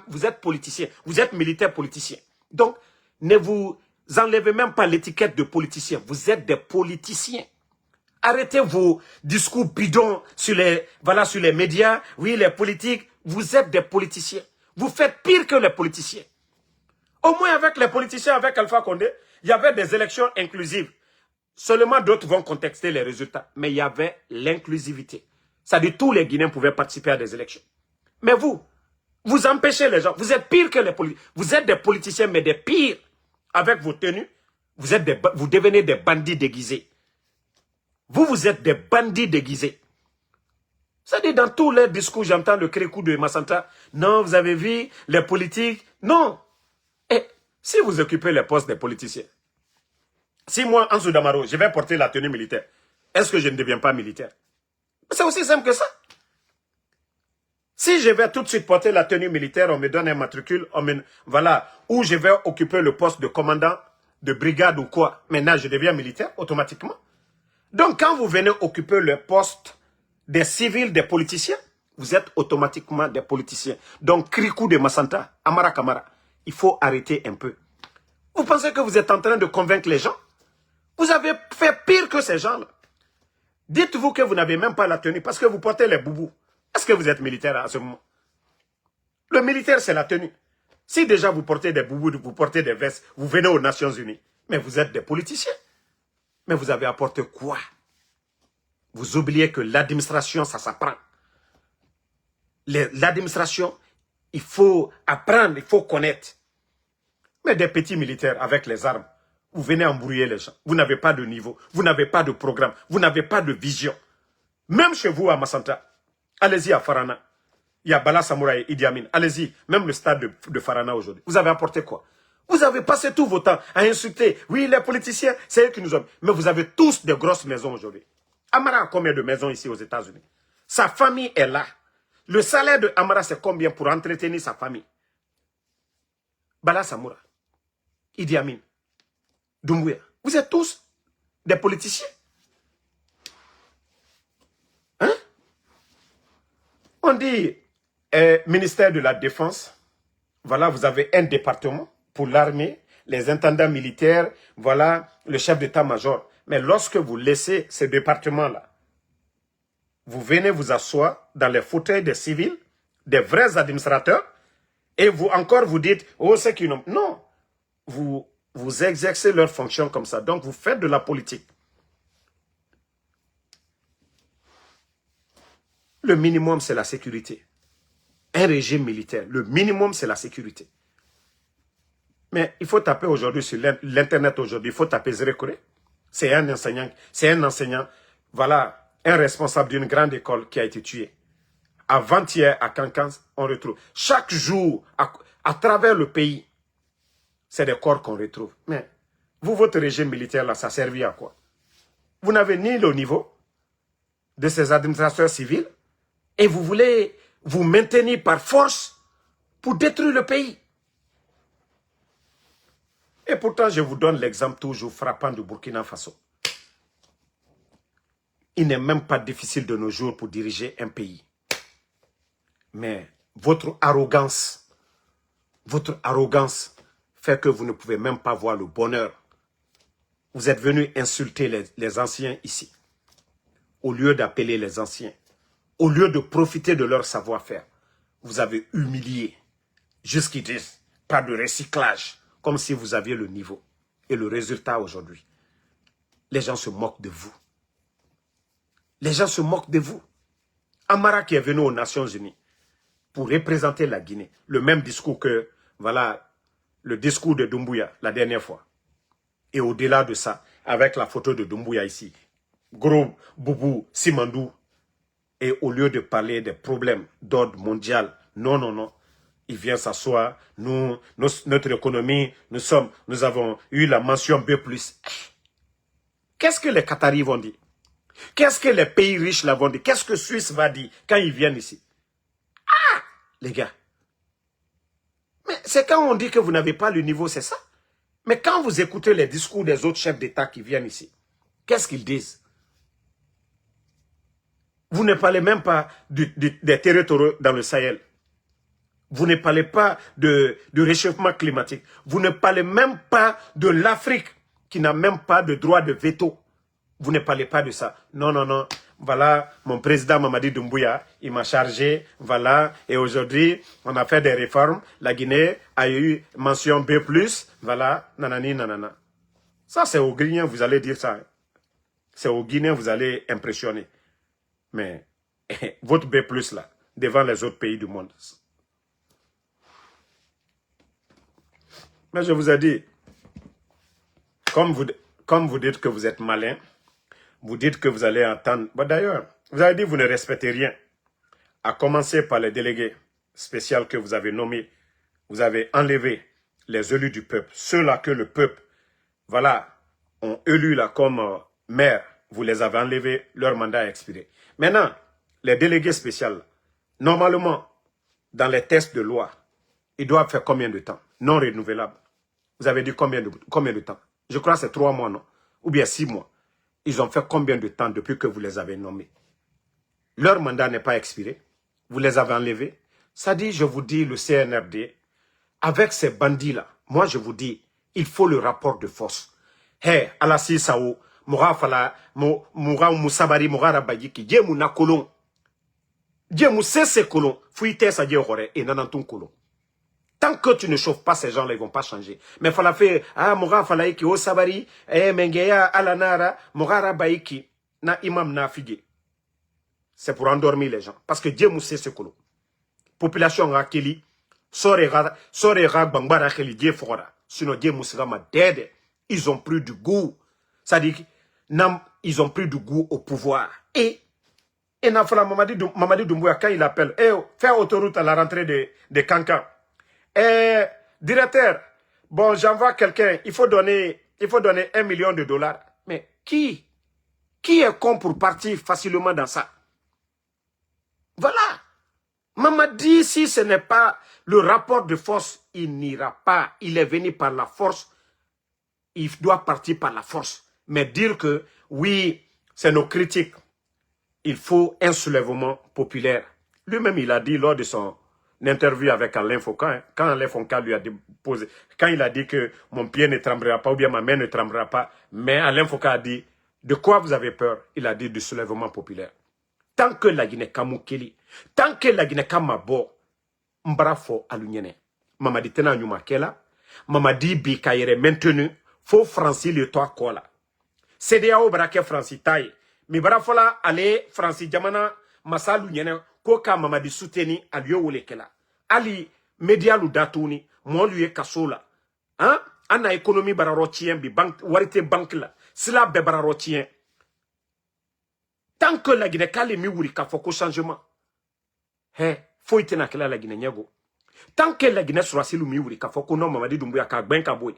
vous êtes politiciens. Vous êtes militaires politiciens. Donc, ne vous enlevez même pas l'étiquette de politicien. Vous êtes des politiciens. Arrêtez vos discours bidons sur sur les médias. Oui, les politiques. Vous êtes des politiciens. Vous faites pire que les politiciens. Au moins avec les politiciens, avec Alpha Condé, il y avait des élections inclusives. Seulement d'autres vont contester les résultats. Mais il y avait l'inclusivité. C'est-à-dire tous les Guinéens pouvaient participer à des élections. Mais vous empêchez les gens. Vous êtes pire que les politiciens. Vous êtes des politiciens, mais des pires. Avec vos tenues, vous devenez des bandits déguisés. Vous êtes des bandits déguisés. C'est-à-dire dans tous les discours, j'entends le Krikou de Massanta. Non, vous avez vu les politiques. Non. Et si vous occupez les postes des politiciens, si moi, Ansou Damaro, je vais porter la tenue militaire, est-ce que je ne deviens pas militaire? C'est aussi simple que ça. Si je vais tout de suite porter la tenue militaire, on me donne un matricule, voilà, ou je vais occuper le poste de commandant de brigade ou quoi, maintenant je deviens militaire automatiquement. Donc quand vous venez occuper le poste des civils, des politiciens, vous êtes automatiquement des politiciens. Donc Krikou de Massanta, Amara Kamara, il faut arrêter un peu. Vous pensez que vous êtes en train de convaincre les gens? Vous avez fait pire que ces gens-là. Dites-vous que vous n'avez même pas la tenue parce que vous portez les boubous. Est-ce que vous êtes militaire à ce moment? Le militaire, c'est la tenue. Si déjà vous portez des boubous, vous portez des vestes, vous venez aux Nations Unies, mais vous êtes des politiciens. Mais vous avez apporté quoi? Vous oubliez que l'administration, ça s'apprend. L'administration, il faut apprendre, il faut connaître. Mais des petits militaires avec les armes, vous venez embrouiller les gens. Vous n'avez pas de niveau, vous n'avez pas de programme, vous n'avez pas de vision. Même chez vous à Massanta, allez-y à Farana. Il y a Bala Samouraï, Idi Amin. Allez-y, même le stade de Farana aujourd'hui. Vous avez apporté quoi? Vous avez passé tout votre temps à insulter. Oui, les politiciens, c'est eux qui nous ont... Mais vous avez tous des grosses maisons aujourd'hui. Amara a combien de maisons ici aux États-Unis? Sa famille est là. Le salaire de Amara, c'est combien pour entretenir sa famille? Bala Samoura, Idi Amin, Doumbouya. Vous êtes tous des politiciens. Hein? On dit, ministère de la Défense, voilà, vous avez un département pour l'armée, les intendants militaires, voilà, le chef d'état-major. Mais lorsque vous laissez ce département-là, vous venez vous asseoir dans les fauteuils des civils, des vrais administrateurs, et vous encore vous dites, oh, c'est qu'ils n'ont... Non, vous exercez leurs fonctions comme ça. Donc, vous faites de la politique. Le minimum, c'est la sécurité. Un régime militaire, le minimum, c'est la sécurité. Mais il faut taper aujourd'hui sur l'Internet aujourd'hui, il faut taper Zérekore. C'est un enseignant, voilà, un responsable d'une grande école qui a été tué. Avant-hier, à Cancan, on retrouve. Chaque jour, à travers le pays, c'est des corps qu'on retrouve. Mais vous, votre régime militaire, là, ça servit à quoi? Vous n'avez ni le niveau de ces administrateurs civils et vous voulez vous maintenir par force pour détruire le pays. Et pourtant, je vous donne l'exemple toujours frappant du Burkina Faso. Il n'est même pas difficile de nos jours pour diriger un pays. Mais votre arrogance fait que vous ne pouvez même pas voir le bonheur. Vous êtes venus insulter les anciens ici. Au lieu d'appeler les anciens, au lieu de profiter de leur savoir-faire, vous avez humilié. Jusqu'ils disent, pas de recyclage, comme si vous aviez le niveau. Et le résultat aujourd'hui, les gens se moquent de vous. Les gens se moquent de vous. Amara qui est venu aux Nations Unies pour représenter la Guinée, le même discours que, voilà, le discours de Doumbouya la dernière fois. Et au-delà de ça, avec la photo de Doumbouya ici, gros boubou, Simandou, et au lieu de parler des problèmes d'ordre mondial, non, non, non, il vient s'asseoir, notre économie, nous avons eu la mention B+. Qu'est-ce que les Qataris vont dire? Qu'est-ce que les pays riches là vont dire? Qu'est-ce que Suisse va dire quand ils viennent ici? Ah, les gars. Mais c'est quand on dit que vous n'avez pas le niveau, c'est ça. Mais quand vous écoutez les discours des autres chefs d'État qui viennent ici, qu'est-ce qu'ils disent? Vous ne parlez même pas des territoires dans le Sahel. Vous ne parlez pas de réchauffement climatique. Vous ne parlez même pas de l'Afrique qui n'a même pas de droit de veto. Vous ne parlez pas de ça. Non, non, non. Voilà, mon président Mamadi Doumbouya, il m'a chargé, voilà, et aujourd'hui, on a fait des réformes. La Guinée a eu mention B+, voilà, nanani, nanana. Ça, c'est aux Guinéens, vous allez dire ça. C'est aux Guinéens, vous allez impressionner. Mais votre B+, là, devant les autres pays du monde. Mais je vous ai dit, comme vous dites que vous êtes malin, vous dites que vous allez entendre. Bon, d'ailleurs, vous avez dit que vous ne respectez rien. À commencer par les délégués spéciaux que vous avez nommés. Vous avez enlevé les élus du peuple. Ceux-là que le peuple, voilà, ont élu là comme maire. Vous les avez enlevés, leur mandat a expiré. Maintenant, les délégués spéciaux, normalement, dans les tests de loi, ils doivent faire combien de temps? Non renouvelable. Vous avez dit combien de temps? Je crois que c'est 3 mois, non? Ou bien 6 mois. Ils ont fait combien de temps depuis que vous les avez nommés? Leur mandat n'est pas expiré. Vous les avez enlevés. Ça dit, je vous dis, le CNRD, avec ces bandits-là, moi je vous dis, il faut le rapport de force. Hé, Alassi Sao, Moura Fala, Moura Moussabari, Moura Rabayiki, Djemou na kolon. Djemou c'est kolon. Fouite sa djehore et nananton kolon. Tant que tu ne chauffes pas ces gens-là, ils ne vont pas changer. Mais il faut la faire, Moura Falaiki, O Sabari, Mengeya, Alanara, Moura Rabayiki, na imam na figué. C'est pour endormir les gens. Parce que Dieu mousse ce colon. Population rakeli, sorera bangbara keli Dieu fora. Sinon Dieu mousse ma dede. Ils ont pris du goût. Ça dit ils ont pris du goût au pouvoir. Et Nafala Mamadi Doumbouya, quand il appelle, faire autoroute à la rentrée de Cancan. Directeur, bon, j'envoie quelqu'un, il faut donner 1 million de dollars. Mais qui est con pour partir facilement dans ça? Voilà. Mamadi, si ce n'est pas le rapport de force, il n'ira pas. Il est venu par la force. Il doit partir par la force. Mais dire que, oui, c'est nos critiques. Il faut un soulèvement populaire. Lui-même, il a dit lors de son interview avec Alain Foucault, hein, quand Alain Foucault lui a posé, quand il a dit que mon pied ne tremblera pas ou bien ma main ne tremblera pas, mais Alain Foucault a dit, de quoi vous avez peur? Il a dit du soulèvement populaire. Tant que la Guinée Kamoukeli, tant que la Guinée Kamabo, Mbrafo Alunyene, Mamadi Tena Nyumakela, Mamadi Bikayere maintenu, faux Francis le toit kola. CDAO Brake Francis taille, mi Brafola ale Francis Jamana, Masalu Nyene, Koka Mamadi souteni à Wulekela. Ali, média lu datouni, moi lui kasola. Hein? Ana économie bararotien, bi bank, warite bank la, sila be bararotien. Tant que la Guinée kale mi wuri ka foko changement. He, faut ite na kela la Guinée nyego. Tant que la Guinée sera silu mi wuri ka foko non Mamadi Doumbouya ka ben ka boy.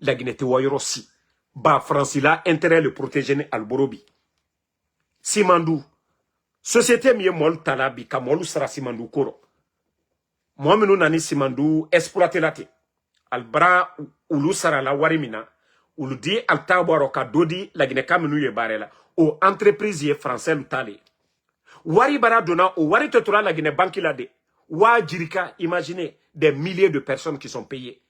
La Guinée te wayoro si. Ba Francila intérêt le protéger al Borobi. Simandou. Société mi mol talabi ka molu sara Simandou koro. Moi menu nani Simandou exploiter la te. Albra ulu sara la warimina. Ulu di al tabaro ka dodi la Guinée ka menu ye barela. O entreprise français l'utale. Wari bara donna o wari tetura la Guinée banque la de. Wa jirika, imaginez des milliers de personnes qui sont payées.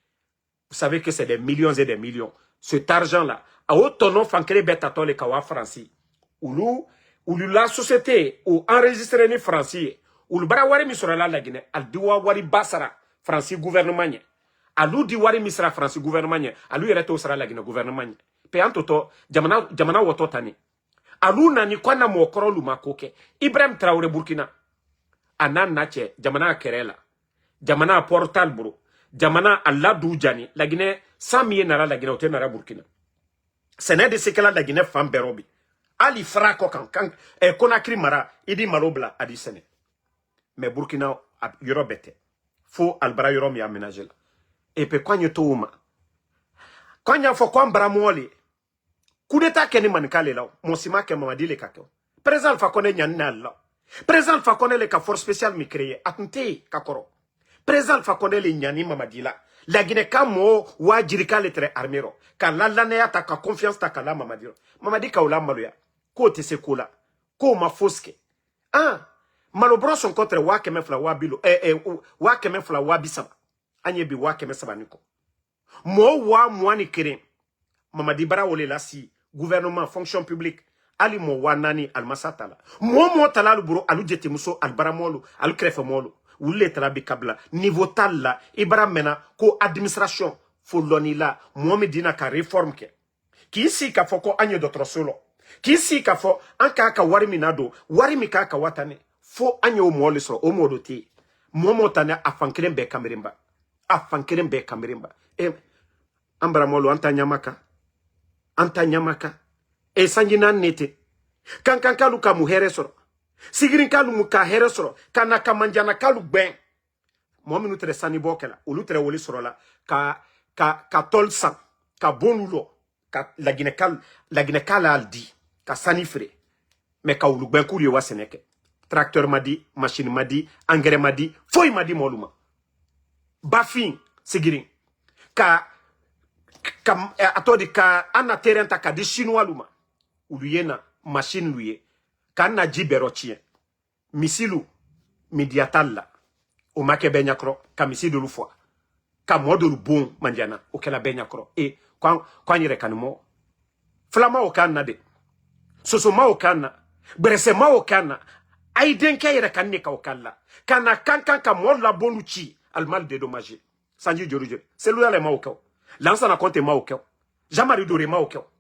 Vous savez que c'est des millions et des millions. Cet argent-là, a autonom fankere betato le kawa franci. Ulu la société ou enregistré ni français. Ulu bara wari misura la Guinée. Al diwa wari basara franci gouvernement. Alu di wari misra franci gouvernement. Alu yereto sera la Guinée gouvernement. Pe antoto jamana wototani. Alu nani kwana mwokoro luma koke. Ibrahim Traoré Burkina. Anan nache jamana kerela. Jamana portal bro. Jamana Allah Doujani. La Guinée 100 000 nara la Guinée ote nara Burkina. Ce n'est de ce que la Guinée femme berobi. Ali frako kan Konakri mara idi malobla adi sene. Mais Burkina yoro bete. Fo albara yoro mi aménager la. Et pe kwanye to uma. Kwanya fo kwa mbara mwole. Coup d'état keni manikale la. Monsima ke Mamadi le kakeo. Président Fakone nyanina la. Président Fakone le ka force spéciale mi créé. Atunte kakoro. Président Fakone le nyani Mamadi la. La Guinée kamo wa jirika le tre armero. Ka la laneya ta ka confiance ta ka la Mamadi. Mamadi ka ula maluya. Ko te se kola. Ko ma foske. Ah. Malobro son contre wa keme fla wa bilo. Wa keme fla wa bisaba. Anye bi wa keme saba niko. Mo wa mwani kere. Mamadi bara wole la si. Gouvernement, fonction publique. Ali mo wa nani almasata la. Mo tala buro alu jete muso albaramolo. Alu krefe molo. Wule tala bi kabla. Niveau tal la. Ibara mena ko administration. Foloni la. Mo me dina ka reform ke. Ki si ka foko anye dotro solo. Ki si ka fo anka ka wari minado. Wari mi ka watane. Fo anye o mo le so o mo dote. Mo tane afankeren be kamerimba. Afankeren be kamerimba. Ambaramolo anta nyamaka. Anta nyamaka. E sanjina nete. Kankalu ka muhere soro. Sigirin kalu muka here soro. Kana kamanjana kalu ben. Mo minutre sani bokela. Ulutre woli soro la. Ka tol sang. Ka bonulo. Ka la ginekala aldi. Ka sanifre. Me ka ulu ben kuri wa seneke. Tracteur madi, machine madi, engrais madi, foy madi moluma. Bafin, sigirin. Atodi ka ana terrain ta ka di chinois luma. Uluyena machine luye. Ka na jibero chien. Misilu midiatalla. O make benyakro ka misilu lufwa. Ka modulu bon mandiana o kela benyakro. E kwa nyire kanimo. Flama o kana de. Soso ma o kana. Brese ma o kana. Aiden kayere kanne ka o kala. Kana kankan ka molla bonu chi al mal dédommagé. Sanji Djorujere. C'est lui le ma o kao. Lansa na konte ma o kao. Jamari dore ma o kao.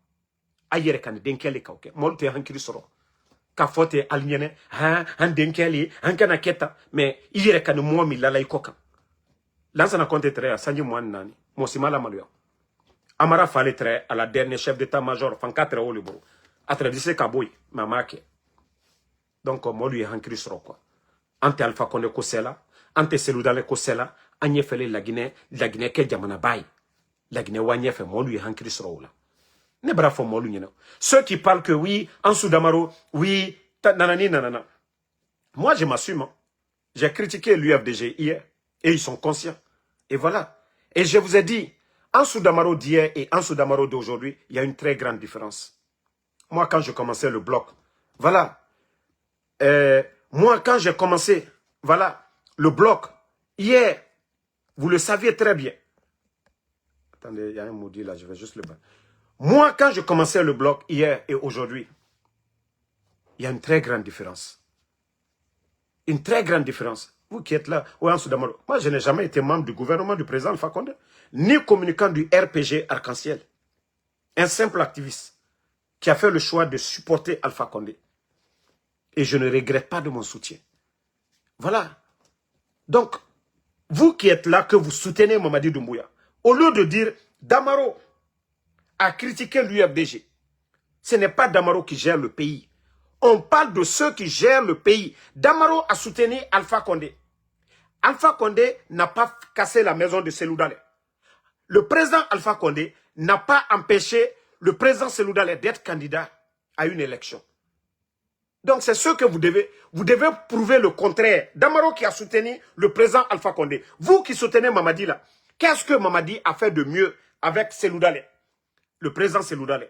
Ayere kan denkele ka o kao. Molte hankiri soro. Ka fote alnyene han denkele han kana keta mais yere kan mo mi lala ikoka. Lansa na konte tre sanji mwan nani. Mosimala maluya. Amara fallait très à la dernière chef d'état-major fan 4 au libro. A tradise kaboy mamake. Donc moi lui hankiri soro quoi. Ante Alpha Condé kosela, ante Seludale kosela, anye fele la Guinée ke jamana bay. La Guinée wanye fe moi lui hankiri soro la. Ne brafo moi lui. Ceux qui parlent que oui, en Soudamaro, oui, nanani nanana. Moi je m'assume. Hein. J'ai critiqué l'UFDG hier et ils sont conscients. Et voilà. Et je vous ai dit, en Soudamaro d'hier et en Soudamaro d'aujourd'hui, il y a une très grande différence. Moi quand je commençais le bloc, voilà. Moi quand j'ai commencé voilà, le bloc, hier, vous le saviez très bien. Attendez, il y a un maudit là, je vais juste le battre. Moi, quand je commençais le bloc hier et aujourd'hui, il y a une très grande différence. Une très grande différence. Vous qui êtes là, moi je n'ai jamais été membre du gouvernement du président Alpha Condé, ni communicant du RPG Arc-en-Ciel. Un simple activiste qui a fait le choix de supporter Alpha Condé. Et je ne regrette pas de mon soutien. Voilà. Donc, vous qui êtes là, que vous soutenez Mamadi Doumbouya, au lieu de dire Damaro a critiqué l'UFDG, ce n'est pas Damaro qui gère le pays. On parle de ceux qui gèrent le pays. Damaro a soutenu Alpha Condé. Alpha Condé n'a pas cassé la maison de Selou Dalein. Le président Alpha Condé n'a pas empêché le président Selou Dalein d'être candidat à une élection. Donc c'est ce que vous devez prouver le contraire. Damaro qui a soutenu le président Alpha Condé. Vous qui soutenez Mamadi là, qu'est-ce que Mamadi a fait de mieux avec Selou Dalein, le président Selou Dalein?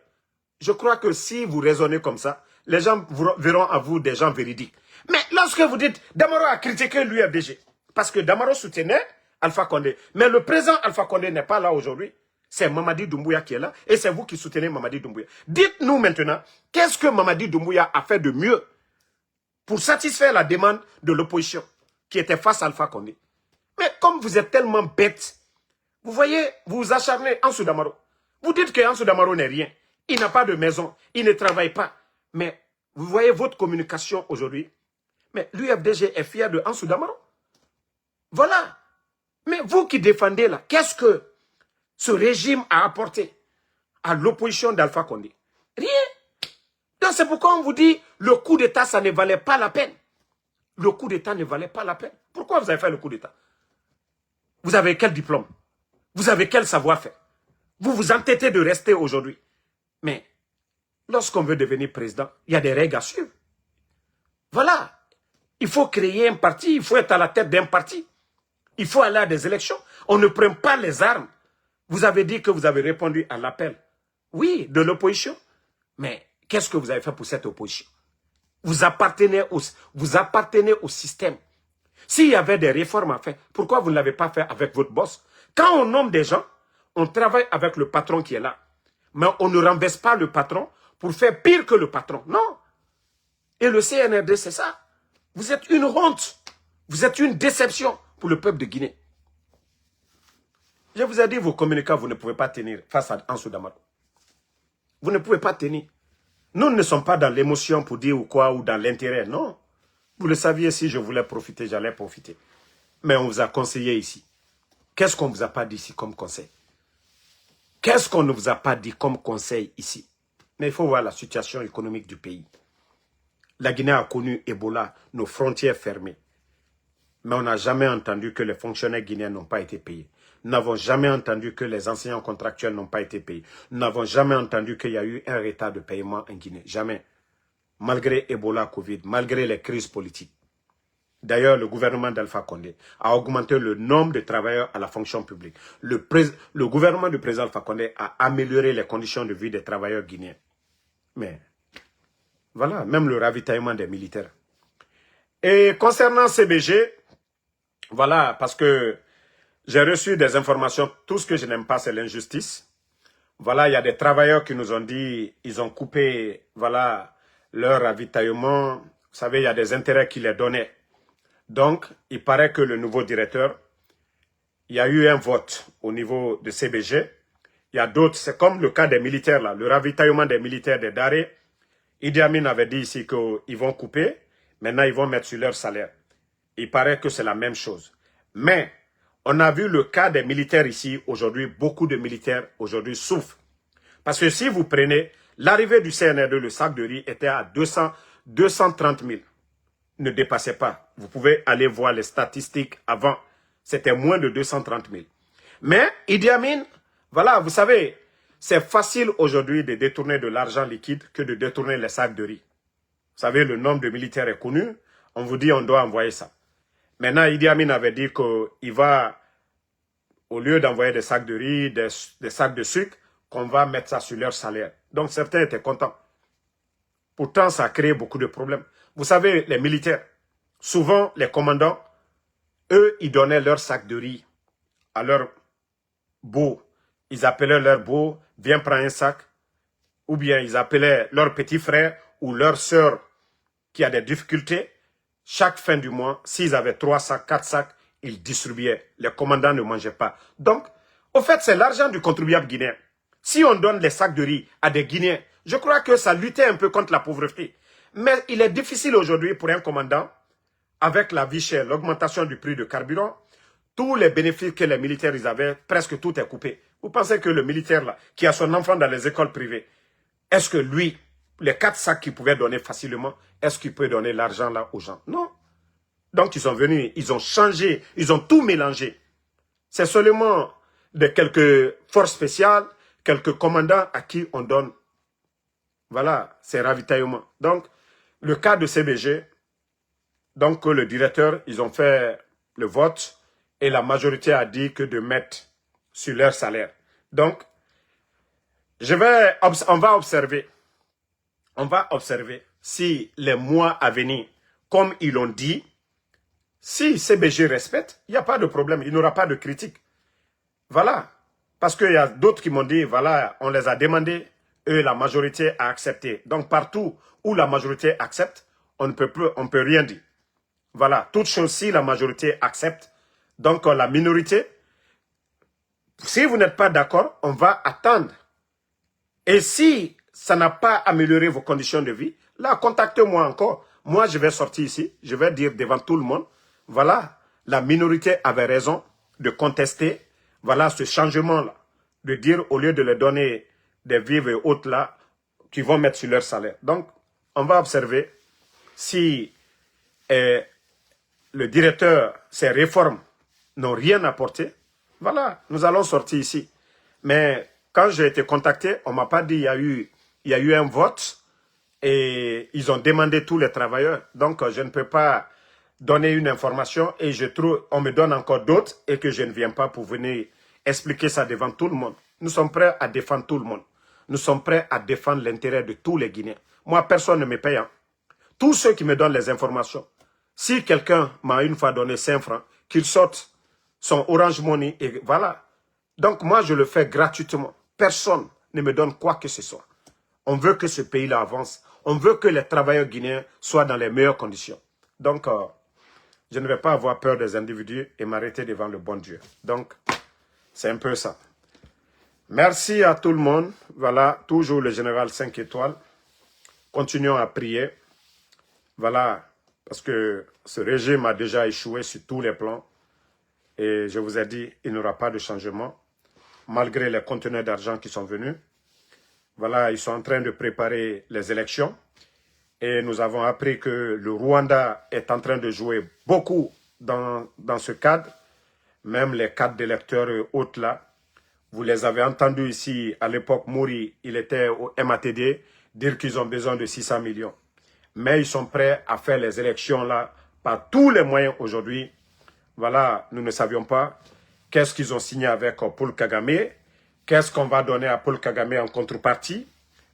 Je crois que si vous raisonnez comme ça, les gens verront à vous des gens véridiques. Mais lorsque vous dites Damaro a critiqué l'UFDG, parce que Damaro soutenait Alpha Condé, mais le président Alpha Condé n'est pas là aujourd'hui, c'est Mamadi Doumbouya qui est là, et c'est vous qui soutenez Mamadi Doumbouya. Dites-nous maintenant, qu'est-ce que Mamadi Doumbouya a fait de mieux pour satisfaire la demande de l'opposition qui était face à Alpha Condé? Mais comme vous êtes tellement bête, vous voyez, vous vous acharnez Ansou Damaro. Vous dites que Ansou Damaro n'est rien. Il n'a pas de maison, il ne travaille pas. Mais vous voyez votre communication aujourd'hui. Mais l'UFDG est fier de Ansou Damaro. Voilà. Mais vous qui défendez là, qu'est-ce que ce régime a apporté à l'opposition d'Alpha Condé? Rien. Donc c'est pourquoi on vous dit le coup d'État, ça ne valait pas la peine. Le coup d'État ne valait pas la peine. Pourquoi vous avez fait le coup d'État? Vous avez quel diplôme? Vous avez quel savoir-faire? Vous vous entêtez de rester aujourd'hui. Mais lorsqu'on veut devenir président, il y a des règles à suivre. Voilà. Il faut créer un parti, il faut être à la tête d'un parti. Il faut aller à des élections. On ne prend pas les armes. Vous avez dit que vous avez répondu à l'appel. Oui, de l'opposition. Mais qu'est-ce que vous avez fait pour cette opposition? Vous appartenez au système. S'il y avait des réformes à faire, pourquoi vous ne l'avez pas fait avec votre boss? Quand on nomme des gens, on travaille avec le patron qui est là. Mais on ne renverse pas le patron pour faire pire que le patron. Non. Et le CNRD, c'est ça. Vous êtes une honte. Vous êtes une déception pour le peuple de Guinée. Je vous ai dit, vos communicants, vous ne pouvez pas tenir face à Ansou Damaro. Vous ne pouvez pas tenir. Nous ne sommes pas dans l'émotion pour dire ou quoi, ou dans l'intérêt, non. Vous le saviez, si je voulais profiter, j'allais profiter. Mais on vous a conseillé ici. Qu'est-ce qu'on ne vous a pas dit ici comme conseil? Qu'est-ce qu'on ne vous a pas dit comme conseil ici? Mais il faut voir la situation économique du pays. La Guinée a connu Ebola, nos frontières fermées. Mais on n'a jamais entendu que les fonctionnaires guinéens n'ont pas été payés. Nous n'avons jamais entendu que les enseignants contractuels n'ont pas été payés. Nous n'avons jamais entendu qu'il y a eu un retard de paiement en Guinée. Jamais. Malgré Ebola, Covid, malgré les crises politiques. D'ailleurs, le gouvernement d'Alpha Condé a augmenté le nombre de travailleurs à la fonction publique. Le gouvernement du président Alpha Condé a amélioré les conditions de vie des travailleurs guinéens. Mais, voilà, même le ravitaillement des militaires. Et concernant CBG, voilà, parce que j'ai reçu des informations, tout ce que je n'aime pas, c'est l'injustice. Voilà, il y a des travailleurs qui nous ont dit, ils ont coupé, voilà, leur ravitaillement. Vous savez, il y a des intérêts qui les donnaient. Donc, il paraît que le nouveau directeur, il y a eu un vote au niveau de CBG. Il y a d'autres, c'est comme le cas des militaires, là, le ravitaillement des militaires des Daré. Idi Amin avait dit ici qu'ils vont couper, maintenant ils vont mettre sur leur salaire. Il paraît que c'est la même chose. Mais, on a vu le cas des militaires ici, aujourd'hui, beaucoup de militaires aujourd'hui souffrent. Parce que si vous prenez, l'arrivée du CNR2, le sac de riz était à 230 000. Ne dépassait pas. Vous pouvez aller voir les statistiques avant. C'était moins de 230 000. Mais Idi Amin, voilà, vous savez, c'est facile aujourd'hui de détourner de l'argent liquide que de détourner les sacs de riz. Vous savez, le nombre de militaires est connu. On vous dit on doit envoyer ça. Maintenant, Idi Amin avait dit qu'il va, au lieu d'envoyer des sacs de riz, des sacs de sucre, qu'on va mettre ça sur leur salaire. Donc certains étaient contents. Pourtant, ça a créé beaucoup de problèmes. Vous savez, les militaires, souvent les commandants, eux, ils donnaient leur sac de riz à leur beau. Ils appelaient leur beau, viens prendre un sac. Ou bien ils appelaient leur petit frère ou leur sœur qui a des difficultés. Chaque fin du mois, s'ils avaient 3 sacs, 4 sacs, ils distribuaient. Les commandants ne mangeaient pas. Donc, au fait, c'est l'argent du contribuable guinéen. Si on donne les sacs de riz à des Guinéens, je crois que ça luttait un peu contre la pauvreté. Mais il est difficile aujourd'hui pour un commandant, avec la vie chère, l'augmentation du prix de carburant, tous les bénéfices que les militaires ils avaient, presque tout est coupé. Vous pensez que le militaire là, qui a son enfant dans les écoles privées, est-ce que lui, les 4 sacs qu'il pouvait donner facilement, est-ce qu'il peut donner l'argent là aux gens? Non. Donc ils sont venus, ils ont changé, ils ont tout mélangé. C'est seulement de quelques forces spéciales, quelques commandants à qui on donne, voilà, ces ravitaillements. Donc, le cas de CBG, donc le directeur, ils ont fait le vote et la majorité a dit que de mettre sur leur salaire. Donc, on va observer si les mois à venir, comme ils l'ont dit, si CBG respecte, il n'y a pas de problème, il n'y aura pas de critique. Voilà. Parce qu'il y a d'autres qui m'ont dit, voilà, on les a demandé, eux, la majorité a accepté. Donc, partout où la majorité accepte, on ne peut rien dire. Voilà. Toute chose, si la majorité accepte, donc la minorité, si vous n'êtes pas d'accord, on va attendre. Et si ça n'a pas amélioré vos conditions de vie, là, contactez-moi encore. Moi, je vais sortir ici, je vais dire devant tout le monde, voilà, la minorité avait raison de contester, voilà, ce changement-là, de dire au lieu de leur donner des vivres et autres là, qu'ils vont mettre sur leur salaire. Donc, on va observer si le directeur, ces réformes n'ont rien apporté. Voilà, nous allons sortir ici. Mais quand j'ai été contacté, on ne m'a pas dit il y a eu un vote et ils ont demandé tous les travailleurs. Donc, je ne peux pas donner une information et on me donne encore d'autres et que je ne viens pas pour venir expliquer ça devant tout le monde. Nous sommes prêts à défendre tout le monde. Nous sommes prêts à défendre l'intérêt de tous les Guinéens. Moi, personne ne me paye. Tous ceux qui me donnent les informations, si quelqu'un m'a une fois donné 5 francs, qu'il sorte son Orange Money et voilà. Donc moi, je le fais gratuitement. Personne ne me donne quoi que ce soit. On veut que ce pays-là avance. On veut que les travailleurs guinéens soient dans les meilleures conditions. Donc, je ne vais pas avoir peur des individus et m'arrêter devant le bon Dieu. Donc, c'est un peu ça. Merci à tout le monde. Voilà, toujours le général 5 étoiles. Continuons à prier. Voilà, parce que ce régime a déjà échoué sur tous les plans. Et je vous ai dit, il n'y aura pas de changement, malgré les conteneurs d'argent qui sont venus. Voilà, ils sont en train de préparer les élections. Et nous avons appris que le Rwanda est en train de jouer beaucoup dans ce cadre. Même les cartes d'électeurs et autres là. Vous les avez entendus ici, à l'époque, Mouri, il était au MATD, dire qu'ils ont besoin de 600 millions. Mais ils sont prêts à faire les élections là, par tous les moyens aujourd'hui. Voilà, nous ne savions pas qu'est-ce qu'ils ont signé avec Paul Kagame, qu'est-ce qu'on va donner à Paul Kagame en contrepartie.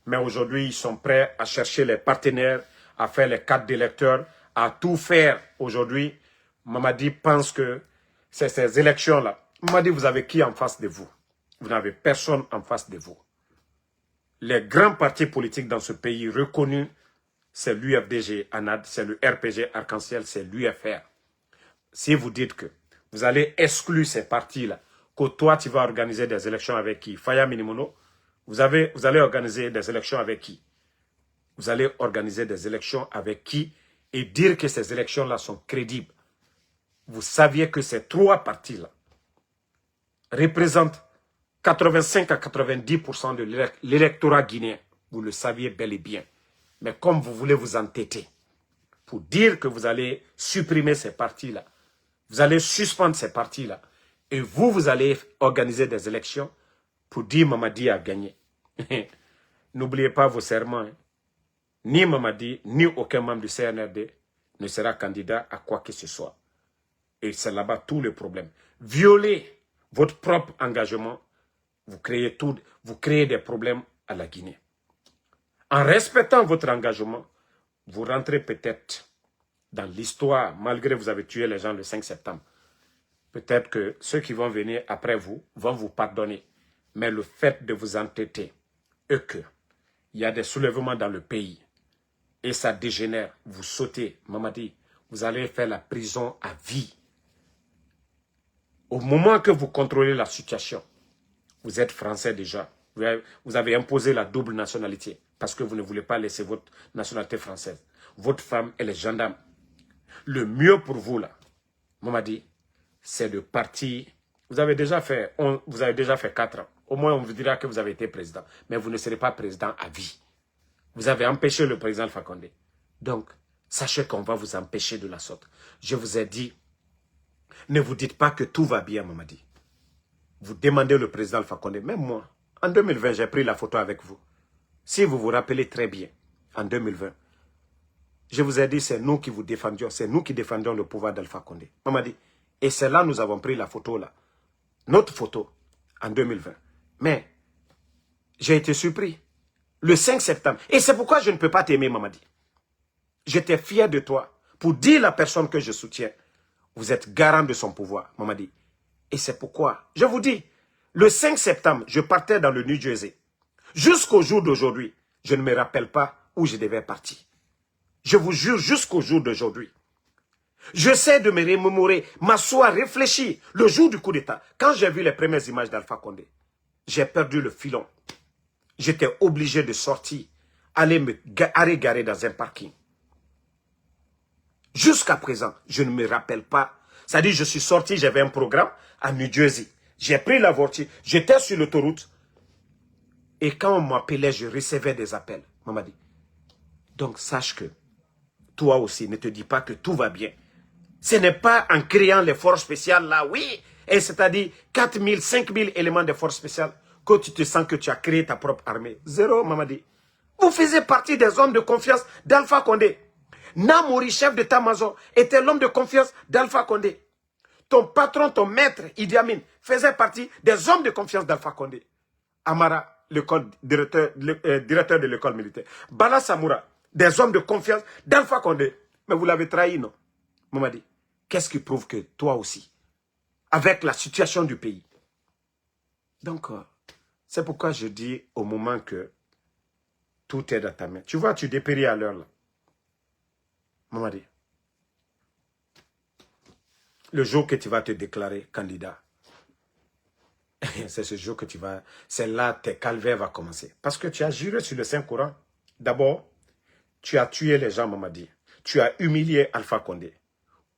Mais aujourd'hui, ils sont prêts à chercher les partenaires, à faire les cartes d'électeurs, à tout faire aujourd'hui. Mamadi pense que c'est ces élections-là. Mamadi, vous avez qui en face de vous? Vous n'avez personne en face de vous. Les grands partis politiques dans ce pays reconnus, c'est l'UFDG ANAD, c'est le RPG Arc-en-Ciel, c'est l'UFR. Si vous dites que vous allez exclure ces partis-là, que toi tu vas organiser des élections avec qui? Faya Minimono, vous allez organiser des élections avec qui? Vous allez organiser des élections avec qui et dire que ces élections-là sont crédibles. Vous saviez que ces 3 partis-là représentent 85 à 90% de l'électorat guinéen. Vous le saviez bel et bien. Mais comme vous voulez vous entêter pour dire que vous allez supprimer ces partis-là, vous allez suspendre ces partis-là, et vous allez organiser des élections pour dire Mamadi a gagné. N'oubliez pas vos serments. Hein. Ni Mamadi, ni aucun membre du CNRD ne sera candidat à quoi que ce soit. Et c'est là-bas tout le problème. Violer votre propre engagement, vous créez des problèmes à la Guinée. En respectant votre engagement, vous rentrez peut-être dans l'histoire, malgré que vous avez tué les gens le 5 septembre. Peut-être que ceux qui vont venir après vous vont vous pardonner. Mais le fait de vous entêter et qu'il y a des soulèvements dans le pays et ça dégénère, vous sautez, Mamadi, vous allez faire la prison à vie. Au moment que vous contrôlez la situation, vous êtes français déjà. Vous avez imposé la double nationalité parce que vous ne voulez pas laisser votre nationalité française. Votre femme, elle est gendarme. Le mieux pour vous, là, Mamadi, c'est de partir. Vous avez déjà fait 4 ans. Au moins, on vous dira que vous avez été président. Mais vous ne serez pas président à vie. Vous avez empêché le président Alpha Condé. Donc, sachez qu'on va vous empêcher de la sorte. Je vous ai dit, ne vous dites pas que tout va bien, Mamadi. Vous demandez le président Alpha Condé. Même moi, en 2020, j'ai pris la photo avec vous. Si vous vous rappelez très bien, en 2020, je vous ai dit, c'est nous qui vous défendions. C'est nous qui défendions le pouvoir d'Alpha Condé. Mamadi. Et c'est là nous avons pris la photo là. Notre photo, en 2020. Mais, j'ai été surpris. Le 5 septembre. Et c'est pourquoi je ne peux pas t'aimer, Mamadi. J'étais fier de toi pour dire à la personne que je soutiens. Vous êtes garant de son pouvoir, Mamadi. Et c'est pourquoi, je vous dis, le 5 septembre, je partais dans le New Jersey. Jusqu'au jour d'aujourd'hui, je ne me rappelle pas où je devais partir. Je vous jure, jusqu'au jour d'aujourd'hui. J'essaie de me remémorer, m'asseoir, réfléchir. Le jour du coup d'État, quand j'ai vu les premières images d'Alpha Condé, j'ai perdu le filon. J'étais obligé de sortir, aller me garer dans un parking. Jusqu'à présent, je ne me rappelle pas. C'est-à-dire, je suis sorti, j'avais un programme à New Jersey. J'ai pris la voiture, j'étais sur l'autoroute. Et quand on m'appelait, je recevais des appels. Mamadi. Donc, sache que toi aussi, ne te dis pas que tout va bien. Ce n'est pas en créant les forces spéciales là, oui. Et c'est-à-dire 4 000, 5 000 éléments de forces spéciales que tu te sens que tu as créé ta propre armée. Zéro, Mamadi. Vous faisiez partie des hommes de confiance d'Alpha Condé. Namouri, chef d'état-major, était l'homme de confiance d'Alpha Condé. Ton patron, ton maître, Idi Amin, faisait partie des hommes de confiance d'Alpha Condé. Amara, directeur de l'école militaire. Bala Samoura, des hommes de confiance d'Alpha Condé. Mais vous l'avez trahi, non? Mamadi, qu'est-ce qui prouve que toi aussi, avec la situation du pays. Donc, c'est pourquoi je dis au moment que tout est dans ta main. Tu vois, tu dépéris à l'heure là. Mamadi, le jour que tu vas te déclarer candidat, c'est ce jour que tu vas... C'est là que tes calvaires vont commencer. Parce que tu as juré sur le Saint-Coran. D'abord, tu as tué les gens, Mamadi. Tu as humilié Alpha Condé.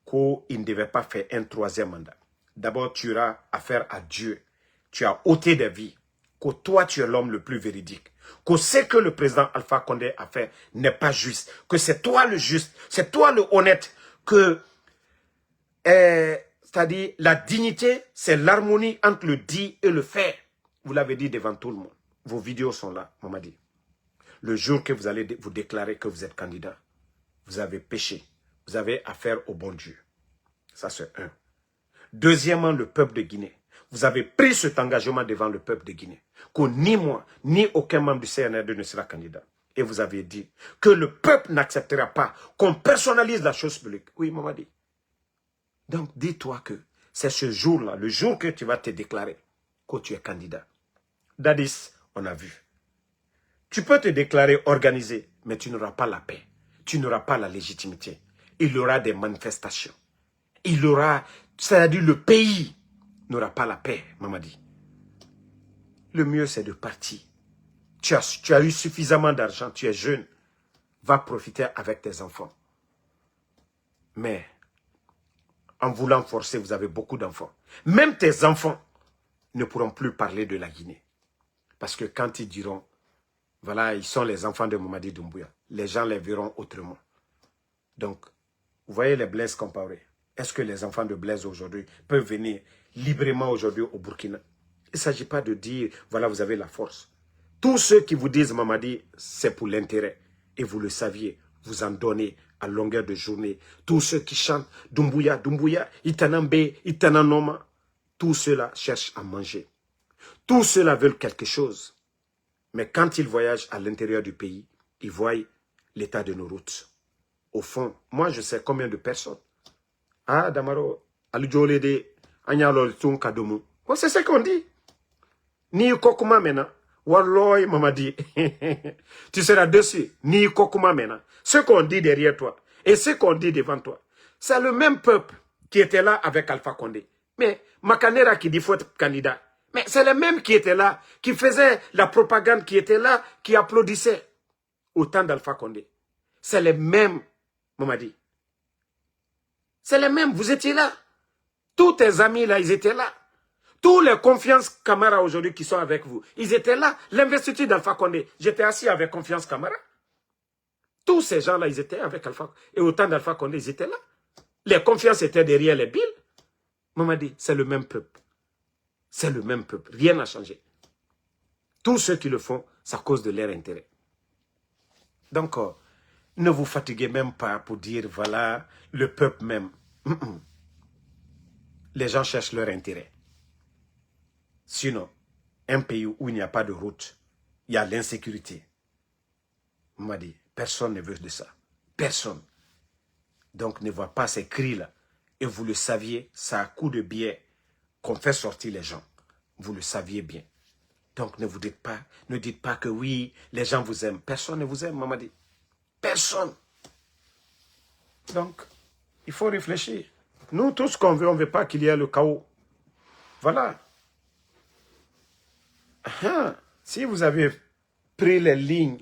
Qu'il ne devait pas faire un 3e mandat. D'abord, tu auras affaire à Dieu. Tu as ôté des vies. Que toi, tu es l'homme le plus véridique. Que ce que le président Alpha Condé a fait n'est pas juste. Que c'est toi le juste. C'est toi le honnête. Que, c'est-à-dire, la dignité, c'est l'harmonie entre le dit et le faire. Vous l'avez dit devant tout le monde. Vos vidéos sont là, Mamadi. Le jour que vous allez vous déclarer que vous êtes candidat, vous avez péché. Vous avez affaire au bon Dieu. Ça, c'est un. Deuxièmement, le peuple de Guinée. Vous avez pris cet engagement devant le peuple de Guinée. Que ni moi, ni aucun membre du CNRD ne sera candidat. Et vous avez dit que le peuple n'acceptera pas qu'on personnalise la chose publique. Oui, Mamadi. Donc, dis-toi que c'est ce jour-là, le jour que tu vas te déclarer que tu es candidat. Dadis, on a vu. Tu peux te déclarer organisé, mais tu n'auras pas la paix. Tu n'auras pas la légitimité. Il y aura des manifestations. Il y aura, c'est-à-dire le pays n'aura pas la paix, Mamadi. Le mieux, c'est de partir. Tu as eu suffisamment d'argent, tu es jeune. Va profiter avec tes enfants. Mais, en voulant forcer, vous avez beaucoup d'enfants. Même tes enfants ne pourront plus parler de la Guinée. Parce que quand ils diront, voilà, ils sont les enfants de Mamadi Doumbouya, les gens les verront autrement. Donc, vous voyez les Blaise Compaoré. Est-ce que les enfants de Blaise aujourd'hui peuvent venir librement aujourd'hui au Burkina? Il ne s'agit pas de dire, voilà, vous avez la force. Tous ceux qui vous disent, Mamadi, c'est pour l'intérêt. Et vous le saviez, vous en donnez à longueur de journée. Tous ceux qui chantent, Doumbouya, Doumbouya, Itanambe, Itananoma, tous ceux-là cherchent à manger. Tous ceux-là veulent quelque chose. Mais quand ils voyagent à l'intérieur du pays, ils voient l'état de nos routes. au fond, moi je sais combien de personnes. Ah, Damaro, Alujole de Agnalol Tun Kadomu. C'est ce qu'on dit. Ni kokuma mena. Walloy mamadi. Tu seras dessus. Ni kokuma mena. Ce qu'on dit derrière toi et ce qu'on dit devant toi, c'est le même peuple qui était là avec Alpha Condé. Mais Makanera qui dit faut être candidat. Mais c'est le même qui était là, qui faisait la propagande, qui était là, qui applaudissait au temps d'Alpha Condé. C'est le même, Mamadi. C'est le même, vous étiez là. Tous tes amis là, ils étaient là. Tous les confiances Camara aujourd'hui qui sont avec vous, ils étaient là. L'investiture d'Alpha Condé, j'étais assis avec confiance Camara. Tous ces gens-là, ils étaient avec Alpha Condé. Et au temps d'Alpha Condé, ils étaient là. Les confiances étaient derrière les billes. Mamadi, c'est le même peuple. C'est le même peuple. Rien n'a changé. Tous ceux qui le font, c'est à cause de leur intérêt. Donc, ne vous fatiguez même pas pour dire, voilà, le peuple même. Les gens cherchent leur intérêt. Sinon, un pays où il n'y a pas de route, il y a l'insécurité. On m'a dit, personne ne veut de ça. Personne. Donc, ne voit pas ces cris-là. Et vous le saviez, c'est à coup de biais qu'on fait sortir les gens. Vous le saviez bien. Donc, ne dites pas que oui, les gens vous aiment. Personne ne vous aime, maman dit. Personne. Donc, il faut réfléchir. Nous, tout ce qu'on veut, on ne veut pas qu'il y ait le chaos. Voilà. Si vous avez pris les lignes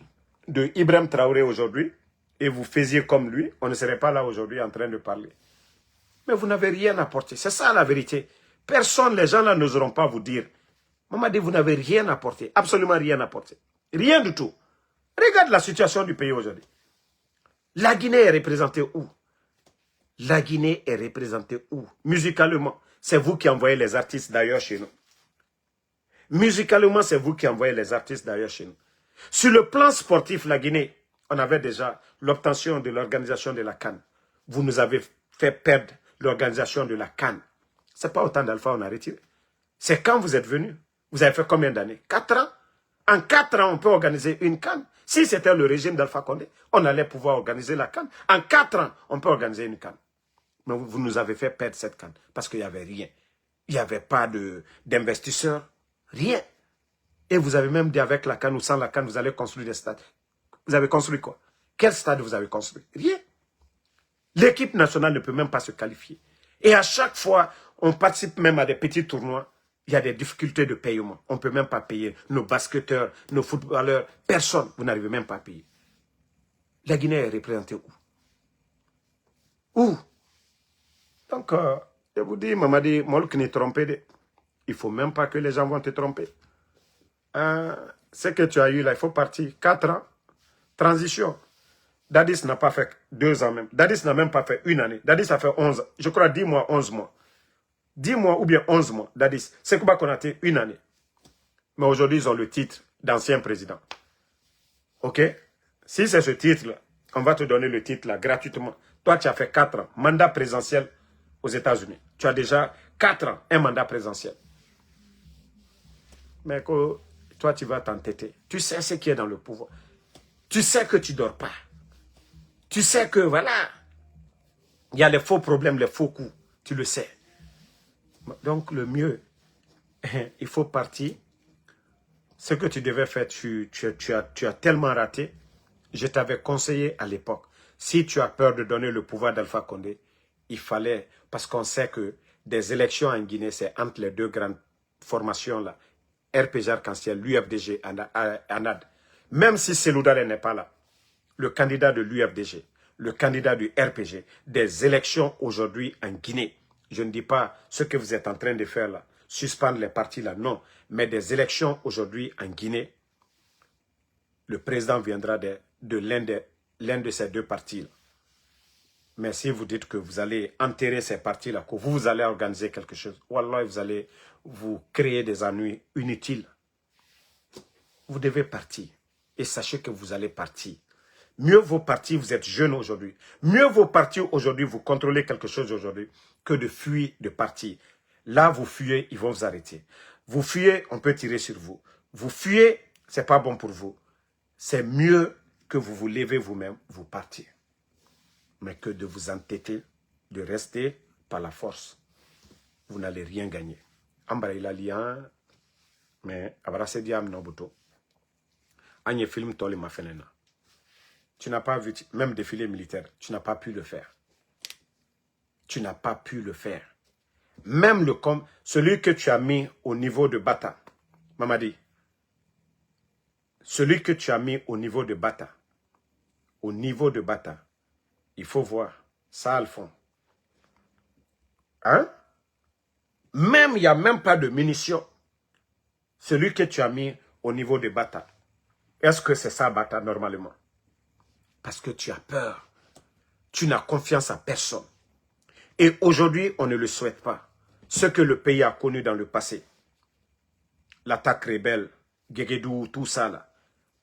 de Ibrahim Traoré aujourd'hui et vous faisiez comme lui, on ne serait pas là aujourd'hui en train de parler. Mais vous n'avez rien apporté. C'est ça la vérité. Personne, les gens là n'oseront pas vous dire. Maman dit, vous n'avez rien apporté. Absolument rien apporté. Rien du tout. Regarde la situation du pays aujourd'hui. La Guinée est représentée où? La Guinée est représentée où? Musicalement, c'est vous qui envoyez les artistes d'ailleurs chez nous. Musicalement, c'est vous qui envoyez les artistes d'ailleurs chez nous. Sur le plan sportif, la Guinée, on avait déjà l'obtention de l'organisation de la CAN. Vous nous avez fait perdre l'organisation de la CAN. Ce n'est pas autant d'Alpha on a retiré. C'est quand vous êtes venu. Vous avez fait combien d'années? 4 ans. En 4 ans, on peut organiser une CAN. Si c'était le régime d'Alpha Condé, on allait pouvoir organiser la CAN. En 4 ans, on peut organiser une CAN. Mais vous nous avez fait perdre cette CAN parce qu'il n'y avait rien. Il n'y avait pas d'investisseurs. Rien. Et vous avez même dit avec la CAN ou sans la CAN, vous allez construire des stades. Vous avez construit quoi? Quel stade vous avez construit? Rien. L'équipe nationale ne peut même pas se qualifier. Et à chaque fois, on participe même à des petits tournois. Il y a des difficultés de paiement. On ne peut même pas payer nos basketteurs, nos footballeurs. Personne. Vous n'arrivez même pas à payer. La Guinée est représentée où? Où? Donc, je vous dis, Mamadi, Molk n'est trompé. Il ne faut même pas que les gens vont te tromper. Ce que tu as eu là, il faut partir. 4 ans. Transition. Dadis n'a pas fait 2 ans même. Dadis n'a même pas fait 1 année. Dadis a fait 11. Je crois 10 mois, 11 mois. 10 mois ou bien 11 mois, Dadis. C'est Kouba Konaté, 1 année. Mais aujourd'hui, ils ont le titre d'ancien président. Ok? Si c'est ce titre-là, on va te donner le titre-là gratuitement. Toi, tu as fait 4 ans, mandat présidentiel aux États-Unis. Tu as déjà 4 ans, un mandat présidentiel. Mais toi, tu vas t'entêter. Tu sais ce qui est dans le pouvoir. Tu sais que tu ne dors pas. Tu sais que, voilà, il y a les faux problèmes, les faux coups. Tu le sais. Donc, le mieux, il faut partir. Ce que tu devais faire, tu as tellement raté. Je t'avais conseillé à l'époque. Si tu as peur de donner le pouvoir d'Alpha Condé, il fallait, parce qu'on sait que des élections en Guinée, c'est entre les deux grandes formations-là, RPG Arc-en-Ciel, l'UFDG, ANAD. Même si Seloudare n'est pas là, le candidat de l'UFDG, le candidat du RPG, des élections aujourd'hui en Guinée. Je ne dis pas ce que vous êtes en train de faire là, suspendre les partis là, non. Mais des élections aujourd'hui en Guinée, le président viendra de l'un de ces deux partis là. Mais si vous dites que vous allez enterrer ces partis-là, que vous allez organiser quelque chose, wallah, vous allez vous créer des ennuis inutiles. Vous devez partir. Et sachez que vous allez partir. Mieux vaut partir, vous êtes jeune aujourd'hui. Mieux vaut partir aujourd'hui, vous contrôlez quelque chose aujourd'hui, que de fuir, de partir. Là, vous fuyez, ils vont vous arrêter. Vous fuyez, on peut tirer sur vous. Vous fuyez, ce n'est pas bon pour vous. C'est mieux que vous vous levez vous-même, vous partiez. mais que de vous entêter, de rester par la force. Vous n'allez rien gagner. Ambara il a lié, mais abrasé diam nobuto. Agne film tole ma fenena. Tu n'as pas vu, même défilé militaire, tu n'as pas pu le faire. Tu n'as pas pu le faire. Même celui que tu as mis au niveau de Bata, Mamadi, celui que tu as mis au niveau de Bata, il faut voir, ça à le fond. Hein? Même, il n'y a même pas de munitions. Celui que tu as mis au niveau de Bata. Est-ce que c'est ça, Bata, normalement? Parce que tu as peur. Tu n'as confiance à personne. Et aujourd'hui, on ne le souhaite pas. Ce que le pays a connu dans le passé, l'attaque rebelle, Guéguédou, tout ça, là,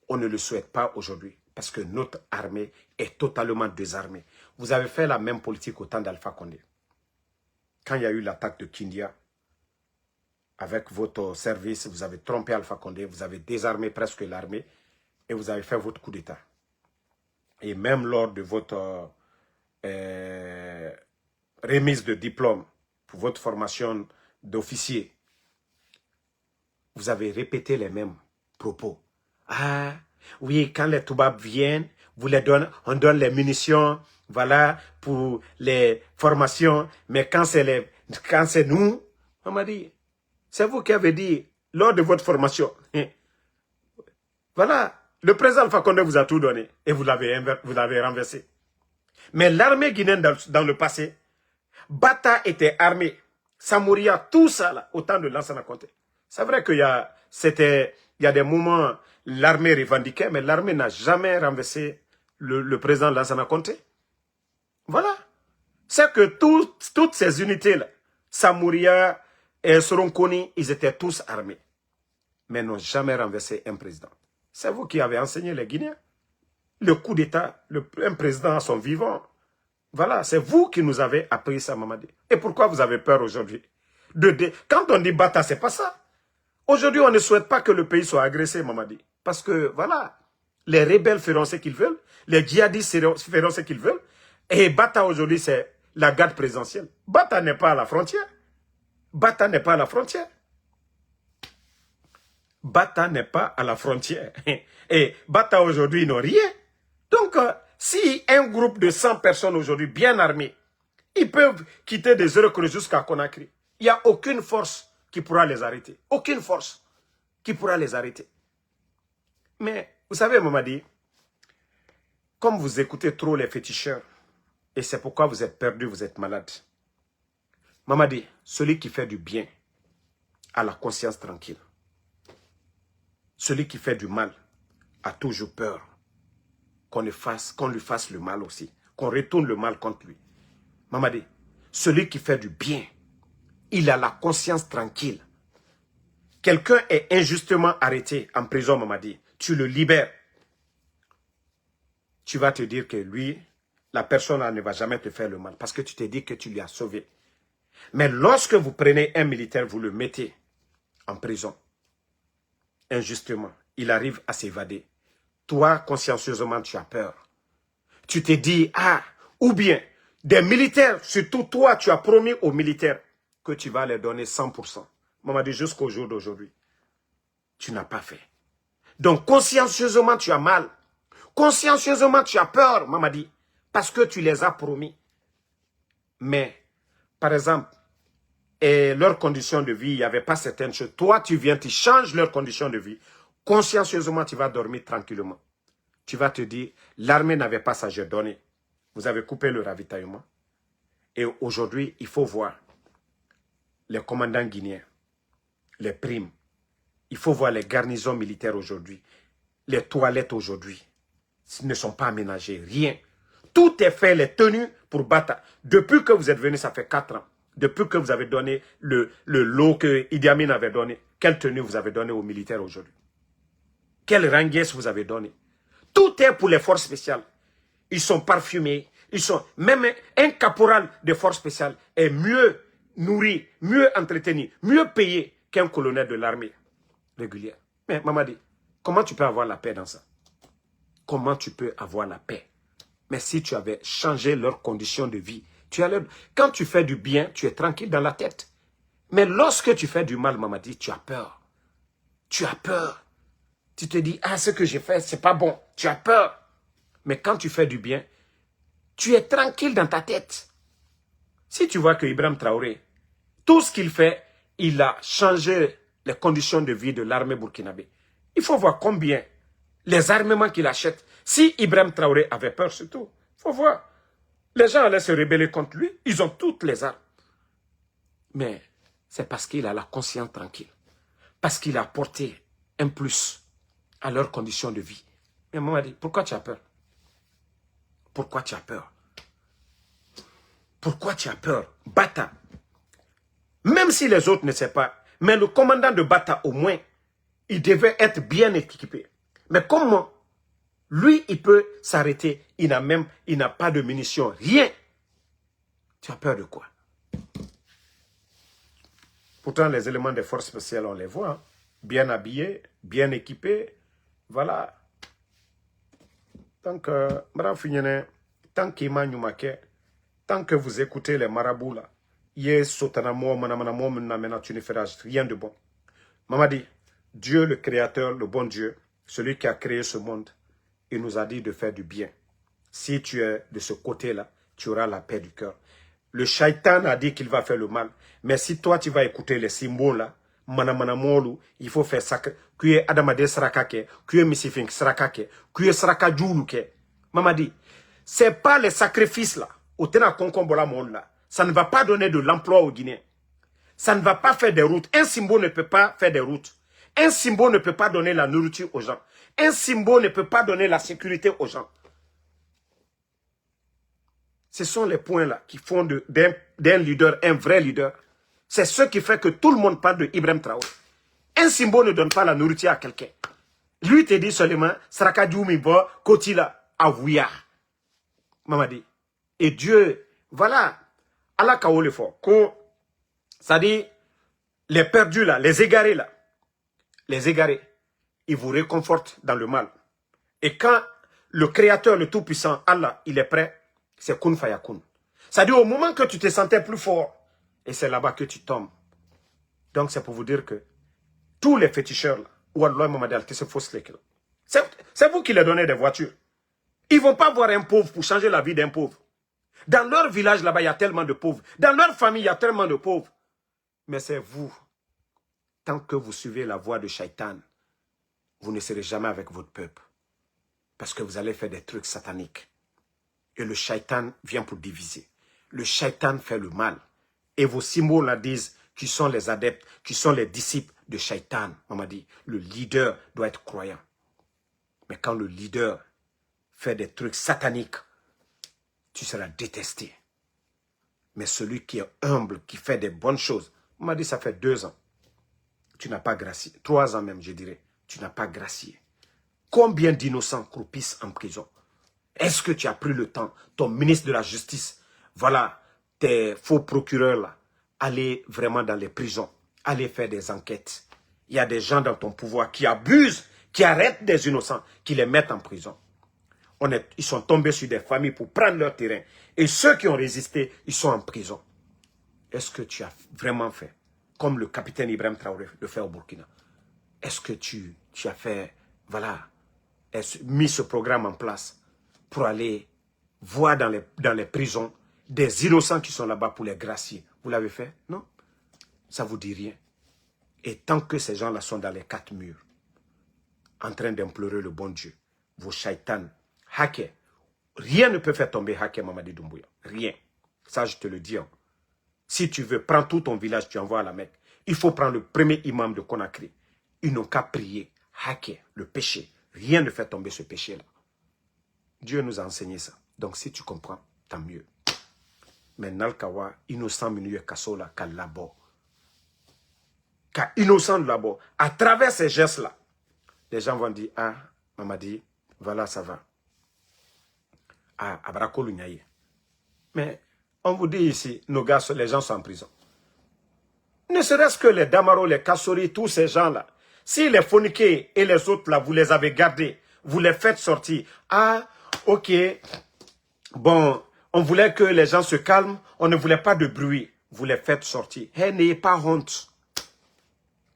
on ne le souhaite pas aujourd'hui. Parce que notre armée est totalement désarmée. Vous avez fait la même politique au temps d'Alpha Condé. Quand il y a eu l'attaque de Kindia, avec votre service, vous avez trompé Alpha Condé, vous avez désarmé presque l'armée et vous avez fait votre coup d'État. Et même lors de votre remise de diplôme pour votre formation d'officier, vous avez répété les mêmes propos. Ah, oui, quand les Toubabs viennent, on donne les munitions, voilà, pour les formations, mais quand c'est nous, on m'a dit, c'est vous qui avez dit, lors de votre formation, voilà, le président Alpha Condé vous a tout donné et vous l'avez renversé. Mais l'armée guinéenne dans le passé, Bata était armée, Samouria, tout ça là, au temps de Lansana Conté. C'est vrai qu'il y a des moments, l'armée revendiquait, mais l'armée n'a jamais renversé le président Lansana Conté. Voilà. C'est que toutes ces unités-là, Samouria et Soronkoni, ils étaient tous armés, mais n'ont jamais renversé un président. C'est vous qui avez enseigné les Guinéens. Le coup d'État, un président à son vivant. Voilà, c'est vous qui nous avez appris ça, Mamadi. Et pourquoi vous avez peur aujourd'hui? Quand on dit Bata, c'est pas ça. Aujourd'hui, on ne souhaite pas que le pays soit agressé, Mamadi. Parce que, voilà, les rebelles feront ce qu'ils veulent, les djihadistes feront ce qu'ils veulent. Et Bata, aujourd'hui, c'est la garde présidentielle. Bata n'est pas à la frontière. Bata n'est pas à la frontière. Bata n'est pas à la frontière. Et Bata, aujourd'hui, ils n'ont rien. Donc, si un groupe de 100 personnes aujourd'hui, bien armées, ils peuvent quitter des Zéro jusqu'à Conakry, il n'y a aucune force qui pourra les arrêter. Aucune force qui pourra les arrêter. Mais, vous savez, Mamadi, comme vous écoutez trop les féticheurs, et c'est pourquoi vous êtes perdu, vous êtes malade. Mamadi, celui qui fait du bien a la conscience tranquille. Celui qui fait du mal a toujours peur qu'on lui fasse le mal aussi, qu'on retourne le mal contre lui. Mamadi, celui qui fait du bien, il a la conscience tranquille. Quelqu'un est injustement arrêté en prison, Mamadi, tu le libères. Tu vas te dire que lui, la personne ne va jamais te faire le mal parce que tu te dis que tu lui as sauvé. Mais lorsque vous prenez un militaire, vous le mettez en prison, injustement, il arrive à s'évader. Toi, consciencieusement, tu as peur. Tu te dis, ah, ou bien, des militaires, surtout toi, tu as promis aux militaires que tu vas les donner 100%. Mamadi, jusqu'au jour d'aujourd'hui, tu n'as pas fait. Donc, consciencieusement, tu as mal. Consciencieusement, tu as peur, Mamadi, parce que tu les as promis. Mais, par exemple, et leurs conditions de vie, il n'y avait pas certaines choses. Toi, tu viens, tu changes leurs conditions de vie. Consciencieusement, tu vas dormir tranquillement. Tu vas te dire, l'armée n'avait pas ça, j'ai donné. Vous avez coupé le ravitaillement. Et aujourd'hui, il faut voir les commandants guinéens, les primes. Il faut voir les garnisons militaires aujourd'hui. Les toilettes aujourd'hui ne sont pas aménagées, rien. Tout est fait, les tenues pour Bata. Depuis que vous êtes venu, ça fait 4 ans. Depuis que vous avez donné le lot que Idi Amin avait donné, quelle tenue vous avez donné aux militaires aujourd'hui? Quelle ranguesse vous avez donné? Tout est pour les forces spéciales. Ils sont parfumés. Même un caporal de forces spéciales est mieux nourri, mieux entretenu, mieux payé qu'un colonel de l'armée régulière. Mais Mamadi, comment tu peux avoir la paix dans ça? Comment tu peux avoir la paix? Mais si tu avais changé leurs conditions de vie, quand tu fais du bien, tu es tranquille dans la tête. Mais lorsque tu fais du mal, Mamadi, tu as peur. Tu as peur. Tu te dis, ah, ce que j'ai fait, c'est pas bon. Tu as peur. Mais quand tu fais du bien, tu es tranquille dans ta tête. Si tu vois que Ibrahim Traoré, tout ce qu'il fait, il a changé les conditions de vie de l'armée burkinabé. Il faut voir combien les armements qu'il achète. Si Ibrahim Traoré avait peur surtout, il faut voir. Les gens allaient se rebeller contre lui. Ils ont toutes les armes. Mais c'est parce qu'il a la conscience tranquille. Parce qu'il a apporté un plus à leurs conditions de vie. Mais maman dit, pourquoi tu as peur? Pourquoi tu as peur? Pourquoi tu as peur? Bata. Même si les autres ne savent pas, mais le commandant de Bata, au moins, il devait être bien équipé. Mais comment? Lui, il peut s'arrêter. Il n'a pas de munitions, rien. Tu as peur de quoi? Pourtant, les éléments des forces spéciales, on les voit. Hein? Bien habillés, bien équipés. Voilà. Donc, tant que vous écoutez les marabouts là, tu ne feras rien de bon. Mamadi, Dieu le créateur, le bon Dieu, celui qui a créé ce monde, il nous a dit de faire du bien. Si tu es de ce côté-là, tu auras la paix du cœur. Le shaitan a dit qu'il va faire le mal. Mais si toi, tu vas écouter les symboles là, il faut faire ça. Tu es Adamade Srakake, tu es Missifink Srakake, tu es Srakajuluke. Mamadi, c'est pas les sacrifices là, au Tena Konkombola monde là. Ça ne va pas donner de l'emploi aux Guinéens. Ça ne va pas faire des routes. Un symbole ne peut pas faire des routes. Un symbole ne peut pas donner la nourriture aux gens. Un symbole ne peut pas donner la sécurité aux gens. Ce sont les points là qui font d'un leader, un vrai leader. C'est ce qui fait que tout le monde parle de Ibrahim Traoré. Un symbole ne donne pas la nourriture à quelqu'un. Lui te dit seulement, Saraka Djoumibo, Kotila, Awouya. Mamadi. Et Dieu, voilà, Allah Kaole fort. Ça dit, les perdus là, les égarés là, les égarés, ils vous réconfortent dans le mal. Et quand le Créateur, le Tout-Puissant, Allah, il est prêt, c'est Kun Fayakun. Ça dit, au moment que tu te sentais plus fort, et c'est là-bas que tu tombes. Donc c'est pour vous dire que tous les féticheurs là, c'est vous qui leur donnez des voitures. Ils ne vont pas voir un pauvre pour changer la vie d'un pauvre. Dans leur village là-bas, il y a tellement de pauvres. Dans leur famille, il y a tellement de pauvres. Mais c'est vous. Tant que vous suivez la voie de Shaitan, vous ne serez jamais avec votre peuple. Parce que vous allez faire des trucs sataniques. Et le Shaitan vient pour diviser. Le Shaitan fait le mal. Et vos symboles là disent qui sont les adeptes, qui sont les disciples de Shaitan. On m'a dit, le leader doit être croyant. Mais quand le leader fait des trucs sataniques, tu seras détesté. Mais celui qui est humble, qui fait des bonnes choses, on m'a dit ça fait 2 ans. Tu n'as pas gracié. 3 ans même, je dirais. Tu n'as pas gracié. Combien d'innocents croupissent en prison? Est-ce que tu as pris le temps, ton ministre de la Justice, voilà, tes faux procureurs là, aller vraiment dans les prisons, aller faire des enquêtes. Il y a des gens dans ton pouvoir qui abusent, qui arrêtent des innocents, qui les mettent en prison. Ils sont tombés sur des familles pour prendre leur terrain. Et ceux qui ont résisté, ils sont en prison. Est-ce que tu as vraiment fait, comme le capitaine Ibrahim Traoré le fait au Burkina? Est-ce que tu as fait, voilà, mis ce programme en place pour aller voir dans les prisons des innocents qui sont là-bas pour les gracier? Vous l'avez fait? Non? Ça ne vous dit rien. Et tant que ces gens-là sont dans les 4 murs, en train d'implorer le bon Dieu, vos shaitans, hackers, rien ne peut faire tomber Haké Mamadi Doumbouya. Rien. Ça, je te le dis. Hein. Si tu veux, prends tout ton village, tu envoies à la Mecque. Il faut prendre le premier imam de Conakry. Ils n'ont qu'à prier. Haké, le péché. Rien ne fait tomber ce péché-là. Dieu nous a enseigné ça. Donc, si tu comprends, tant mieux. Mais Nalkawa, innocent minuye kasola, ka labo. Ka innocent labo. À travers ces gestes-là, les gens vont dire, ah, Mamadi, voilà, ça va. Ah, Abrako Lunyaye. Mais, on vous dit ici, nos gars, les gens sont en prison. Ne serait-ce que les Damaro, les Kassori, tous ces gens-là. Si les Fonike et les autres là, vous les avez gardés, vous les faites sortir. Ah, ok, Bon, on voulait que les gens se calment, on ne voulait pas de bruit. Vous les faites sortir. Hey, n'ayez pas honte.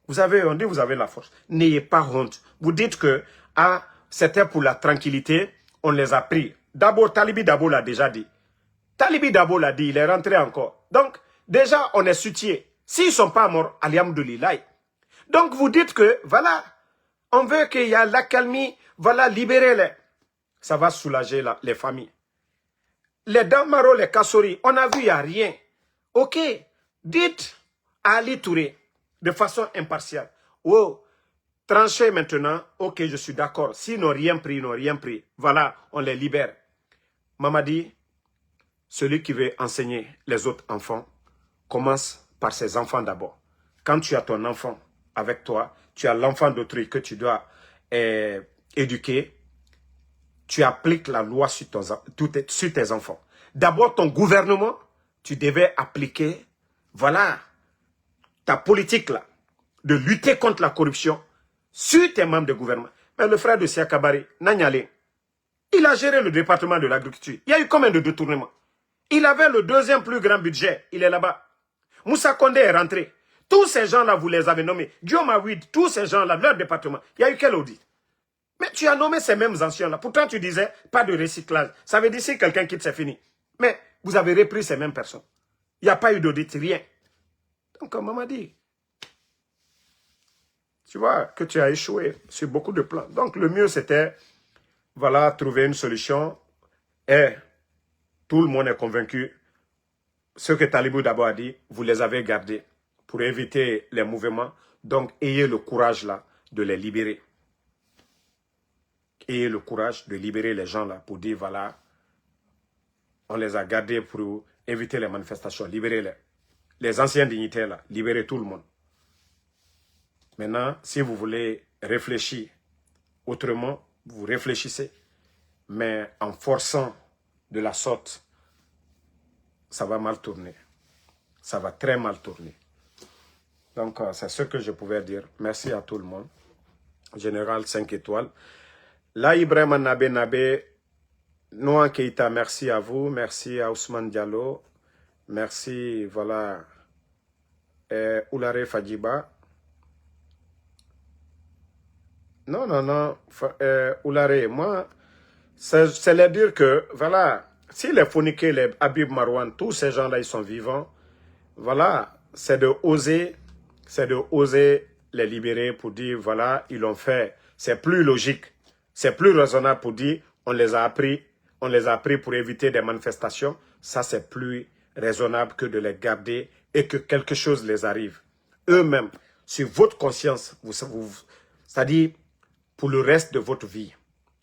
Vous avez, on dit vous avez la force. N'ayez pas honte. Vous dites que ah, c'était pour la tranquillité, on les a pris. D'abord, Talibi Dabo l'a déjà dit. Talibi Dabo l'a dit, il est rentré encore. Donc, déjà, on est soutien. S'ils ne sont pas morts, alhamdoulilah. Donc, vous dites que, voilà, on veut qu'il y ait l'accalmie, voilà, libérez-les. Ça va soulager les familles. Les Damaro, les Kassori, on a vu, il n'y a rien. Ok, dites à Ali Touré, de façon impartiale, oh, tranchez maintenant, ok, je suis d'accord. S'ils n'ont rien pris, ils n'ont rien pris. Voilà, on les libère. Mamadi, celui qui veut enseigner les autres enfants, commence par ses enfants d'abord. Quand tu as ton enfant avec toi, tu as l'enfant d'autrui que tu dois éduquer, tu appliques la loi sur tes enfants. D'abord, ton gouvernement, tu devais appliquer, voilà, ta politique là, de lutter contre la corruption sur tes membres de gouvernement. Mais le frère de Siakabari, Nanyale, il a géré le département de l'agriculture. Il y a eu combien de détournements? Il avait le deuxième plus grand budget. Il est là-bas. Moussa Kondé est rentré. Tous ces gens-là, vous les avez nommés. Guillaume Awid, tous ces gens-là, leur département. Il y a eu quel audit? Mais tu as nommé ces mêmes anciens-là. Pourtant, tu disais, pas de recyclage. Ça veut dire si quelqu'un quitte, c'est fini. Mais vous avez repris ces mêmes personnes. Il n'y a pas eu d'audit, rien. Donc, comme on m'a dit, tu vois que tu as échoué sur beaucoup de plans. Donc, le mieux, c'était, voilà, trouver une solution. Et tout le monde est convaincu. Ce que Talibou d'abord a dit, vous les avez gardés pour éviter les mouvements. Donc, ayez le courage là de les libérer. Ayez le courage de libérer les gens là pour dire, voilà, on les a gardés pour éviter les manifestations. Libérez-les. Les anciens dignitaires là, libérez tout le monde. Maintenant, si vous voulez réfléchir autrement, vous réfléchissez. Mais en forçant de la sorte, ça va mal tourner. Ça va très mal tourner. Donc, c'est ce que je pouvais dire. Merci à tout le monde. Général 5 étoiles. Là, Ibrahim Nabe, Noan Keita, merci à vous. Merci à Ousmane Diallo. Merci, voilà, Oulare Fadjiba. Non, Oulare, moi, c'est leur dire que, voilà, si les Founiké, les Habib Marouane, tous ces gens-là, ils sont vivants, voilà, c'est de oser les libérer pour dire, voilà, ils l'ont fait. C'est plus logique, c'est plus raisonnable pour dire, on les a pris pour éviter des manifestations. Ça, c'est plus raisonnable que de les garder et que quelque chose les arrive. Eux-mêmes, sur votre conscience, c'est-à-dire pour le reste de votre vie,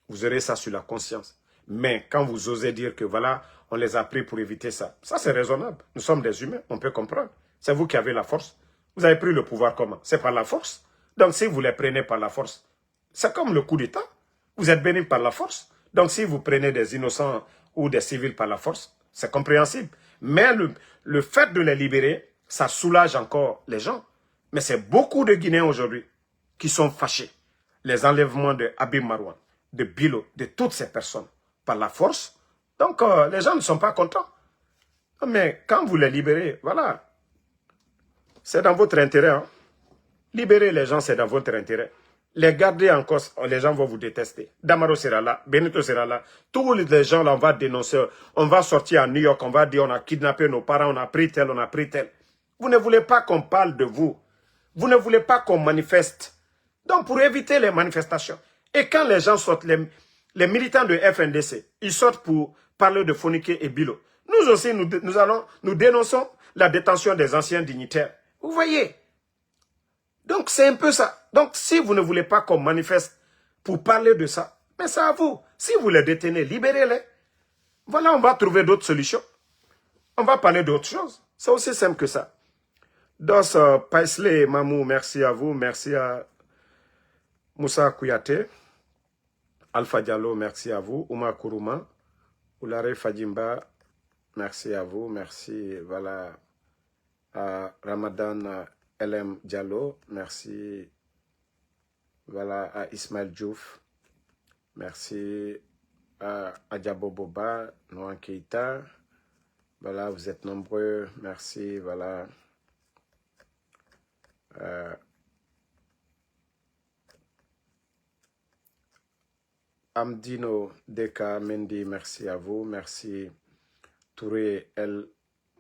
vous aurez ça sur la conscience. Mais quand vous osez dire que voilà, on les a pris pour éviter ça, ça c'est raisonnable. Nous sommes des humains, on peut comprendre. C'est vous qui avez la force. Vous avez pris le pouvoir comment? C'est par la force. Donc si vous les prenez par la force, c'est comme le coup d'État. Vous êtes bénis par la force. Donc si vous prenez des innocents ou des civils par la force, c'est compréhensible. Mais le fait de les libérer, ça soulage encore les gens. Mais c'est beaucoup de Guinéens aujourd'hui qui sont fâchés. Les enlèvements de Habib Marouane, de Bilo, de toutes ces personnes, par la force. Donc, les gens ne sont pas contents. Mais quand vous les libérez, voilà, c'est dans votre intérêt. Hein. Libérer les gens, c'est dans votre intérêt. Les garder en cause, les gens vont vous détester. Damaro sera là, Benito sera là. Tous les gens là, on va dénoncer. On va sortir à New York, on va dire on a kidnappé nos parents, on a pris tel, on a pris tel. Vous ne voulez pas qu'on parle de vous. Vous ne voulez pas qu'on manifeste. Donc, pour éviter les manifestations. Et quand les gens sortent, les militants de FNDC, ils sortent pour parler de Founiké et Bilo. Nous aussi, nous dénonçons la détention des anciens dignitaires. Vous voyez? Donc, c'est un peu ça. Donc, si vous ne voulez pas qu'on manifeste pour parler de ça, mais c'est à vous. Si vous les détenez, libérez-les. Voilà, on va trouver d'autres solutions. On va parler d'autres choses. C'est aussi simple que ça. Dos Paisley Mamou, merci à vous. Merci à Moussa Kouyaté. Alpha Diallo, merci à vous. Ouma Kourouma. Oulare Fadjimba, merci à vous. Merci, voilà, à Ramadan LM Diallo. Merci, voilà, à Ismaël Diouf. Merci Adjabo Boba, Noan Keita. Voilà, vous êtes nombreux. Merci, voilà. Amdino Deka Mendy, merci à vous. Merci. Touré El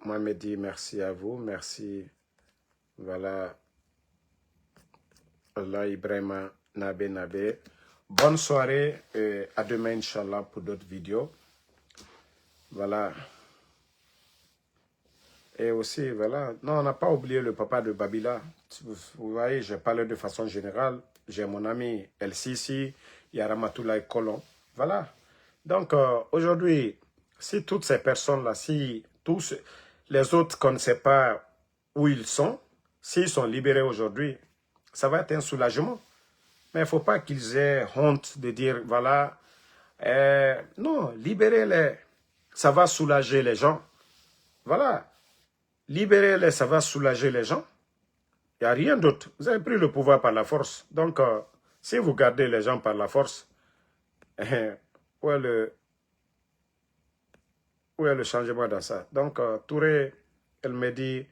Mohamedi, merci à vous. Merci. Voilà. Allah Ibrahima Nabe. Bonne soirée et à demain, Inch'Allah, pour d'autres vidéos. Voilà. Et aussi, voilà. Non, on n'a pas oublié le papa de Babila. Vous voyez, je parle de façon générale. J'ai mon ami El Sisi, Yaramatoulaye Kolon. Voilà. Donc, aujourd'hui, si toutes ces personnes-là, si tous les autres qu'on ne sait pas où ils sont, s'ils sont libérés aujourd'hui, ça va être un soulagement. Mais il ne faut pas qu'ils aient honte de dire, voilà, non, libérez-les. Ça va soulager les gens. Voilà. Libérez-les, ça va soulager les gens. Il n'y a rien d'autre. Vous avez pris le pouvoir par la force. Donc, si vous gardez les gens par la force, où est le changement dans ça? Donc, Touré, elle me dit,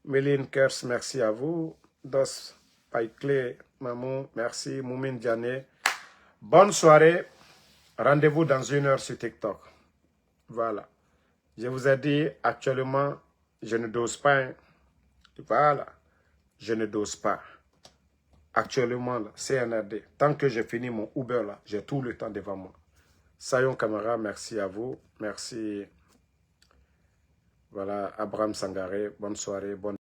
Méline Kers, merci à vous. Dos Paikle, Mamou, merci. Moumine Diané. Bonne soirée. Rendez-vous dans 1 heure sur TikTok. Voilà. Je vous ai dit, actuellement, je ne dose pas. Voilà. Je ne dose pas. Actuellement, CNRD. Tant que j'ai fini mon Uber, là, j'ai tout le temps devant moi. Sayon Camara, merci à vous. Merci. Voilà, Abraham Sangaré. Bonne soirée. Bonne